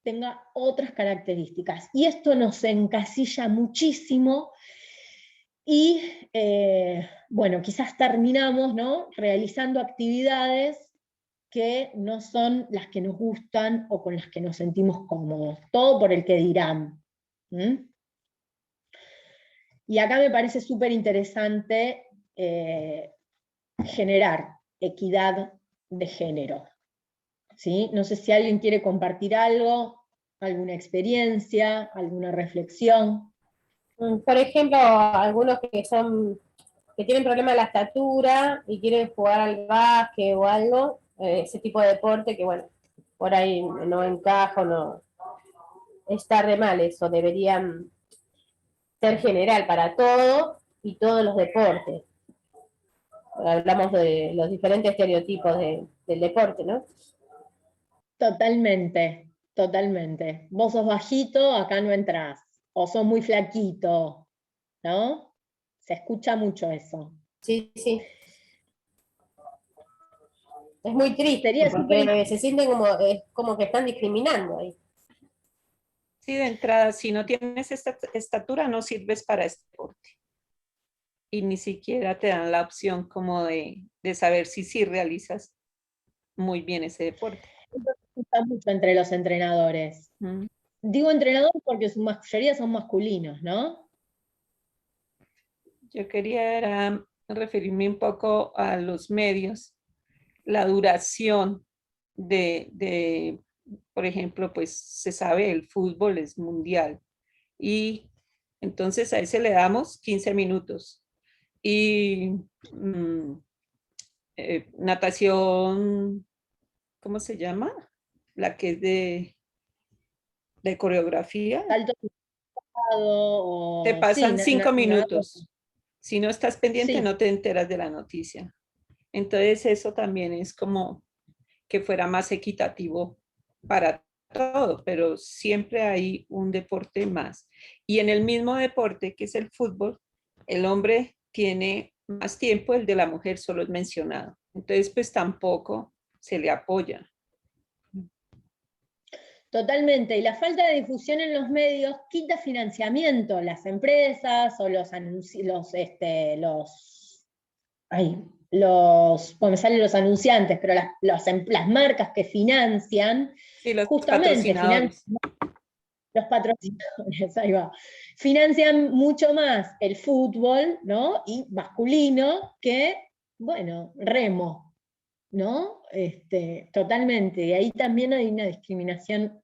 tenga otras características. Y esto nos encasilla muchísimo y, bueno, quizás terminamos, ¿no?, realizando actividades que no son las que nos gustan o con las que nos sentimos cómodos. Todo por el que dirán. ¿Mm? Y acá me parece súper interesante generar equidad de género. ¿Sí? No sé si alguien quiere compartir algo, alguna experiencia, alguna reflexión. Por ejemplo, algunos que tienen problema de la estatura y quieren jugar al básquet o algo, ese tipo de deporte que, bueno, por ahí no encaja o no, está re mal eso, deberían ser general para todo y todos los deportes. Hablamos de los diferentes estereotipos del deporte, ¿no? Totalmente, totalmente. Vos sos bajito, acá no entrás. O sos muy flaquito, ¿no? Se escucha mucho eso. Sí, sí. Es muy triste Sería porque se sienten como que están discriminando ahí. Sí, de entrada, si no tienes esta estatura, no sirves para este deporte. Y ni siquiera te dan la opción como de saber si sí realizas muy bien ese deporte. Eso se escucha mucho entre los entrenadores. Digo entrenadores porque su mayoría son masculinos, ¿no? Yo quería referirme un poco a los medios, la duración por ejemplo, pues se sabe, el fútbol es mundial y entonces a ese le damos 15 minutos. Y natación, ¿cómo se llama? La que es de coreografía. Salto o Te pasan sí, 5 minutos. Si no estás pendiente, sí. no te enteras de la noticia. Entonces eso también es como que fuera más equitativo para todo, pero siempre hay un deporte más. Y en el mismo deporte, que es el fútbol, el hombre tiene más tiempo, el de la mujer solo es mencionado. Entonces, pues tampoco se le apoya. Totalmente, y la falta de difusión en los medios quita financiamiento. Las empresas o bueno, me salen los anunciantes, pero las marcas que financian, Sí, los justamente patrocinadores. los patrocinadores, ahí va, financian mucho más el fútbol, ¿no? Y masculino que, bueno, remo, ¿no? Totalmente, y ahí también hay una discriminación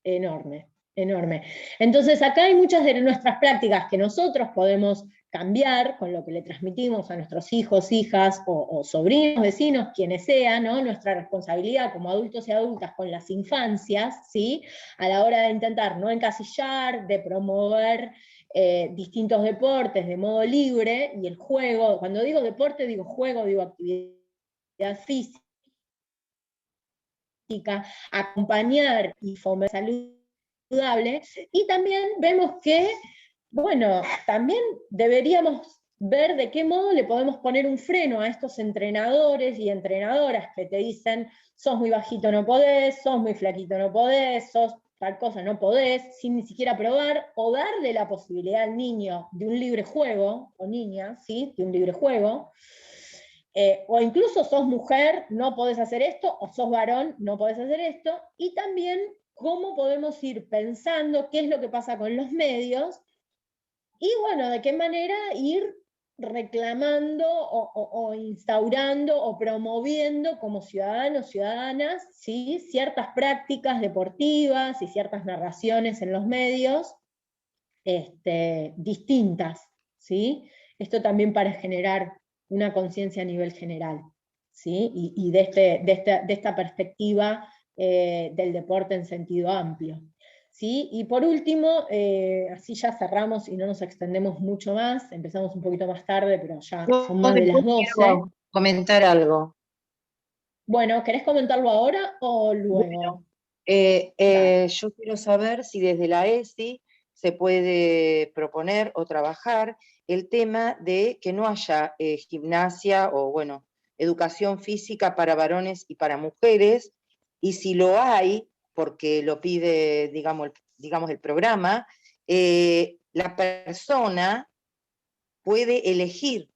enorme, enorme. Entonces acá hay muchas de nuestras prácticas que nosotros podemos cambiar con lo que le transmitimos a nuestros hijos, hijas o sobrinos, vecinos, quienes sean, ¿no? Nuestra responsabilidad como adultos y adultas con las infancias, ¿sí? A la hora de intentar no encasillar, de promover distintos deportes de modo libre, y el juego, cuando digo deporte, digo juego, digo actividad física, acompañar y fomentar saludable, y también vemos que, bueno, también deberíamos ver de qué modo le podemos poner un freno a estos entrenadores y entrenadoras que te dicen, sos muy bajito no podés, sos muy flaquito no podés, sos tal cosa no podés, sin ni siquiera probar, o darle la posibilidad al niño de un libre juego, o niña, ¿sí?, de un libre juego. O incluso sos mujer, no podés hacer esto, o sos varón, no podés hacer esto, y también cómo podemos ir pensando qué es lo que pasa con los medios, y bueno, de qué manera ir reclamando o instaurando o promoviendo como ciudadanos, ciudadanas, ¿sí?, ciertas prácticas deportivas y ciertas narraciones en los medios distintas, ¿sí? Esto también para generar una conciencia a nivel general, ¿sí? Y de esta perspectiva del deporte en sentido amplio. ¿sí? Y por último, así ya cerramos y no nos extendemos mucho más, empezamos un poquito más tarde, pero ya son más de las 12. Quiero comentar algo. Bueno, ¿querés comentarlo ahora o luego? Yo quiero saber si desde la ESI se puede proponer o trabajar el tema de que no haya gimnasia o, bueno, educación física para varones y para mujeres, y si lo hay, porque lo pide, digamos, el programa, la persona puede elegir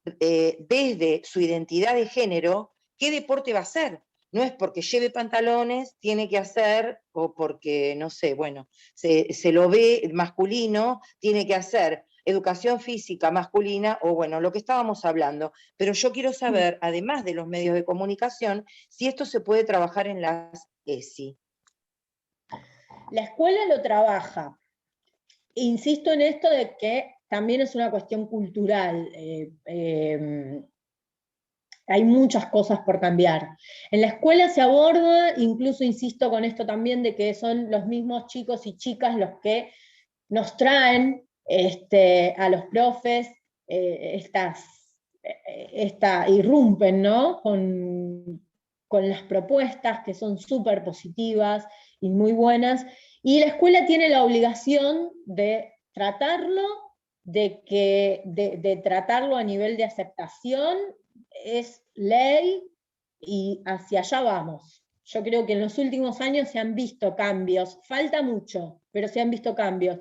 desde su identidad de género qué deporte va a hacer. No es porque lleve pantalones, tiene que hacer, o porque, no sé, bueno, se lo ve masculino, tiene que hacer educación física masculina, o bueno, lo que estábamos hablando. Pero yo quiero saber, además de los medios de comunicación, si esto se puede trabajar en las ESI. La escuela lo trabaja. Insisto en esto de que también es una cuestión cultural. Hay muchas cosas por cambiar. En la escuela se aborda, incluso insisto con esto también, de que son los mismos chicos y chicas los que nos traen a los profes irrumpen, ¿no? Con las propuestas que son súper positivas y muy buenas, y la escuela tiene la obligación de tratarlo, de tratarlo a nivel de aceptación, es ley y hacia allá vamos. Yo creo que en los últimos años se han visto cambios, falta mucho, pero se han visto cambios.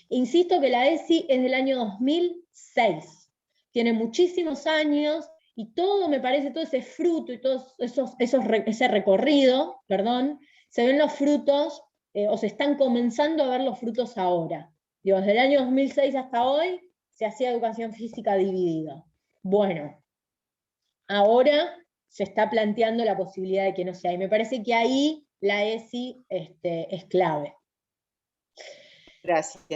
Insisto que la ESI es del año 2006, tiene muchísimos años, y todo, me parece, todo ese fruto y todo ese recorrido, se ven los frutos, o se están comenzando a ver los frutos ahora. Digo, desde el año 2006 hasta hoy se hacía educación física dividida. Bueno, ahora se está planteando la posibilidad de que no sea, y me parece que ahí la ESI es clave. Gracias.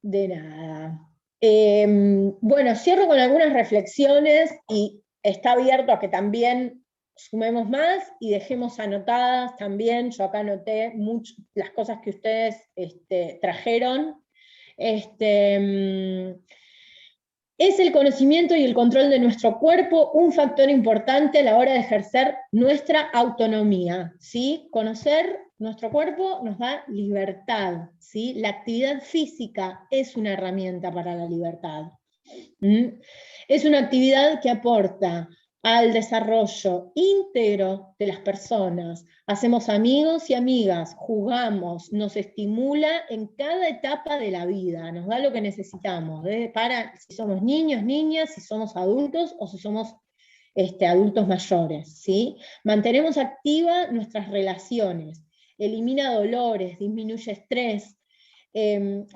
De nada. Bueno, cierro con algunas reflexiones y está abierto a que también sumemos más y dejemos anotadas también. Yo acá anoté las cosas que ustedes trajeron. Es el conocimiento y el control de nuestro cuerpo un factor importante a la hora de ejercer nuestra autonomía, ¿sí? Conocer nuestro cuerpo nos da libertad, ¿sí? La actividad física es una herramienta para la libertad. Es una actividad que aporta al desarrollo íntegro de las personas. Hacemos amigos y amigas, jugamos, nos estimula en cada etapa de la vida, nos da lo que necesitamos, para si somos niños, niñas, si somos adultos o si somos adultos mayores, ¿sí? Mantenemos activas nuestras relaciones, elimina dolores, disminuye estrés.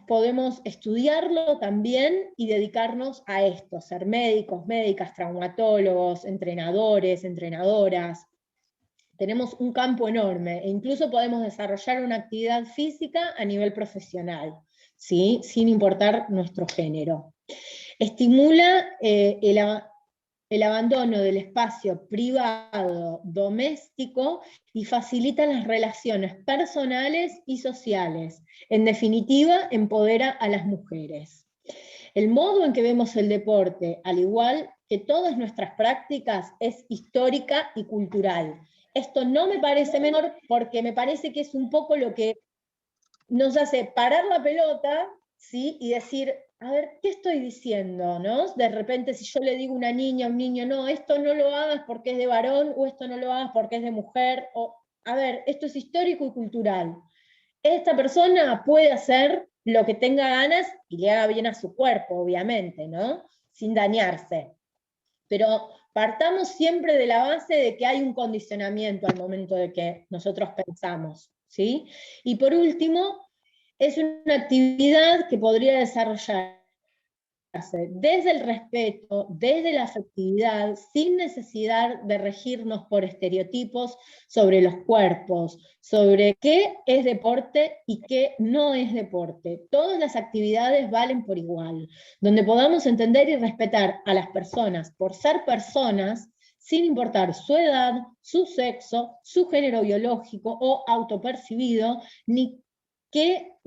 Podemos estudiarlo también y dedicarnos a esto, ser médicos, médicas, traumatólogos, entrenadores, entrenadoras. Tenemos un campo enorme e incluso podemos desarrollar una actividad física a nivel profesional, ¿sí? Sin importar nuestro género. Estimula el abandono del espacio privado, doméstico, y facilita las relaciones personales y sociales. En definitiva, empodera a las mujeres. El modo en que vemos el deporte, al igual que todas nuestras prácticas, es histórica y cultural. Esto no me parece menor, porque me parece que es un poco lo que nos hace parar la pelota, ¿sí? Y decir, a ver, ¿qué estoy diciendo? ¿No? De repente, si yo le digo a una niña, a un niño, no, esto no lo hagas porque es de varón, o esto no lo hagas porque es de mujer, o, a ver, esto es histórico y cultural. Esta persona puede hacer lo que tenga ganas y le haga bien a su cuerpo, obviamente, ¿no? Sin dañarse. Pero partamos siempre de la base de que hay un condicionamiento al momento de que nosotros pensamos, ¿sí? Y por último, es una actividad que podría desarrollarse desde el respeto, desde la afectividad, sin necesidad de regirnos por estereotipos sobre los cuerpos, sobre qué es deporte y qué no es deporte. Todas las actividades valen por igual, donde podamos entender y respetar a las personas por ser personas, sin importar su edad, su sexo, su género biológico o autopercibido, ni que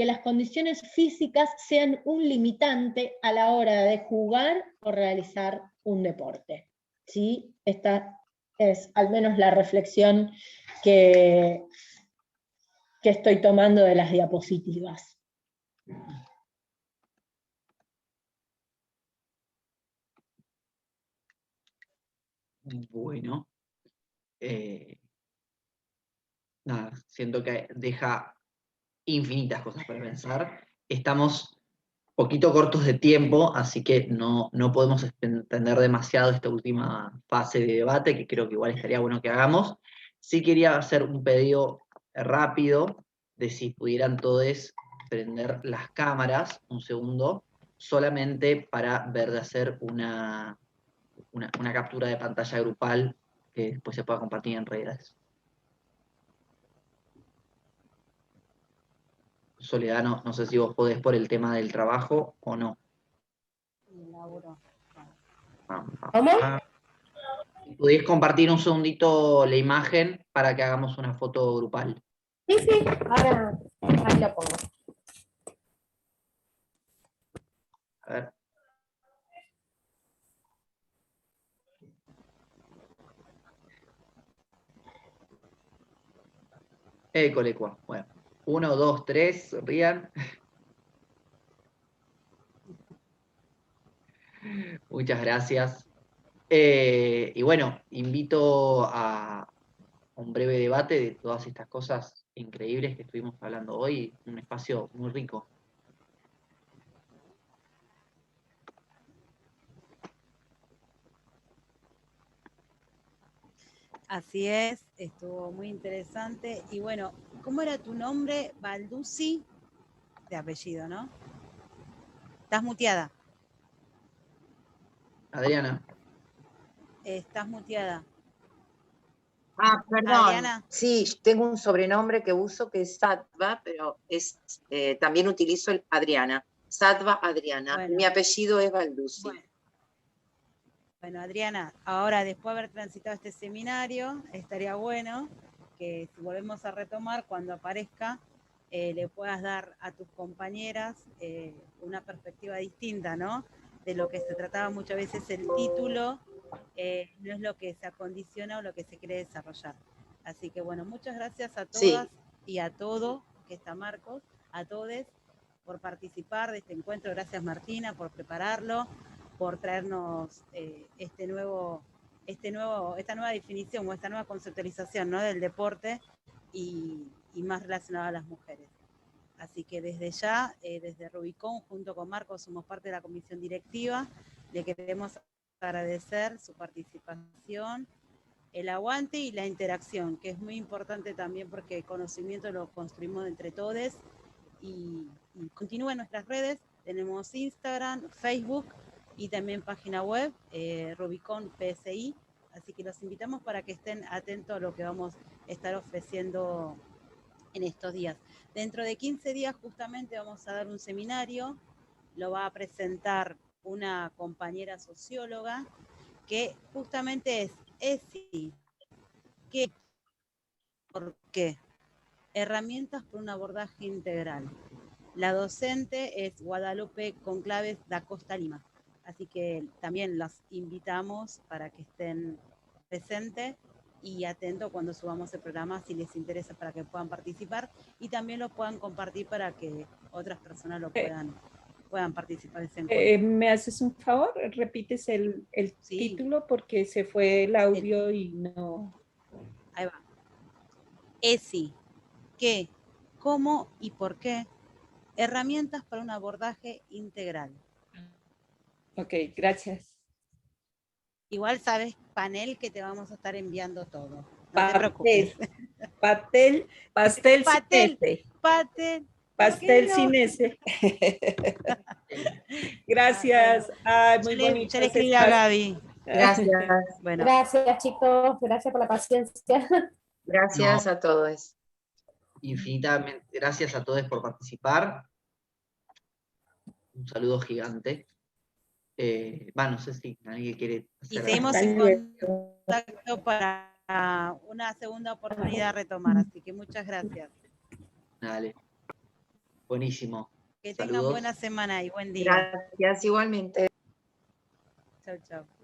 las condiciones físicas sean un limitante a la hora de jugar o realizar un deporte. ¿Sí? Esta es al menos la reflexión que estoy tomando de las diapositivas. Bueno, nada, siento que deja infinitas cosas para pensar. Estamos poquito cortos de tiempo, así que no podemos extender demasiado esta última fase de debate, que creo que igual estaría bueno que hagamos. Sí quería hacer un pedido rápido de si pudieran todos prender las cámaras, un segundo, solamente para ver de hacer una captura de pantalla grupal que después se pueda compartir en redes. Soledad, no sé si vos podés por el tema del trabajo o no. ¿Cómo? ¿Podés compartir un segundito la imagen para que hagamos una foto grupal? Sí, ahora ahí lo pongo. A ver. Colecua. Bueno, 1, 2, 3, rían. Muchas gracias. Y bueno, invito a un breve debate de todas estas cosas increíbles que estuvimos hablando hoy, un espacio muy rico. Así es, estuvo muy interesante. Y bueno, ¿cómo era tu nombre? Balduzzi, de apellido, ¿no? Estás muteada. Adriana. Estás muteada. Ah, perdón. Adriana. Sí, tengo un sobrenombre que uso que es Sattva, pero también utilizo el Adriana. Sattva Adriana. Bueno. Mi apellido es Balduzzi. Bueno, Adriana, ahora después de haber transitado este seminario, estaría bueno que si volvemos a retomar, cuando aparezca, le puedas dar a tus compañeras una perspectiva distinta, ¿no? De lo que se trataba muchas veces el título, no es lo que se acondiciona o lo que se quiere desarrollar. Así que bueno, muchas gracias a todas y a todo, que está Marcos, a todos por participar de este encuentro. Gracias Martina por prepararlo, por traernos esta nueva definición o esta nueva conceptualización, ¿no? Del deporte y más relacionado a las mujeres. Así que desde ya, desde Rubicón, junto con Marcos, somos parte de la comisión directiva. Le queremos agradecer su participación, el aguante y la interacción, que es muy importante también porque el conocimiento lo construimos entre todos. Y continúa en nuestras redes, tenemos Instagram, Facebook y también página web, Rubicón PSI, así que los invitamos para que estén atentos a lo que vamos a estar ofreciendo en estos días. Dentro de 15 días justamente vamos a dar un seminario, lo va a presentar una compañera socióloga, que justamente es ESI. ¿Por qué? Herramientas para un abordaje integral. La docente es Guadalupe Conclaves da Costa Lima. Así que también las invitamos para que estén presentes y atentos cuando subamos el programa, si les interesa, para que puedan participar y también lo puedan compartir para que otras personas lo puedan participar de ese encuentro. ¿Me haces un favor? ¿Repites el título? Porque se fue el audio y no... Ahí va. ESI. ¿Qué? ¿Cómo y por qué? Herramientas para un abordaje integral. Ok, gracias. Igual sabes, panel, que te vamos a estar enviando todo. No te preocupes. Pastel sin ese. Pastel sin ese. Gracias. Ay, muy bonito. Ya le escribí a Gaby. Gracias. Bueno. Gracias, chicos. Gracias por la paciencia. Gracias a todos. Infinitamente gracias a todos por participar. Un saludo gigante. no sé si alguien quiere Y hacer seguimos algo. en contacto para una segunda oportunidad de retomar, así que muchas gracias. Dale. Buenísimo. Que tengan Saludos. buena semana y buen día. Gracias, igualmente. Chau, chau.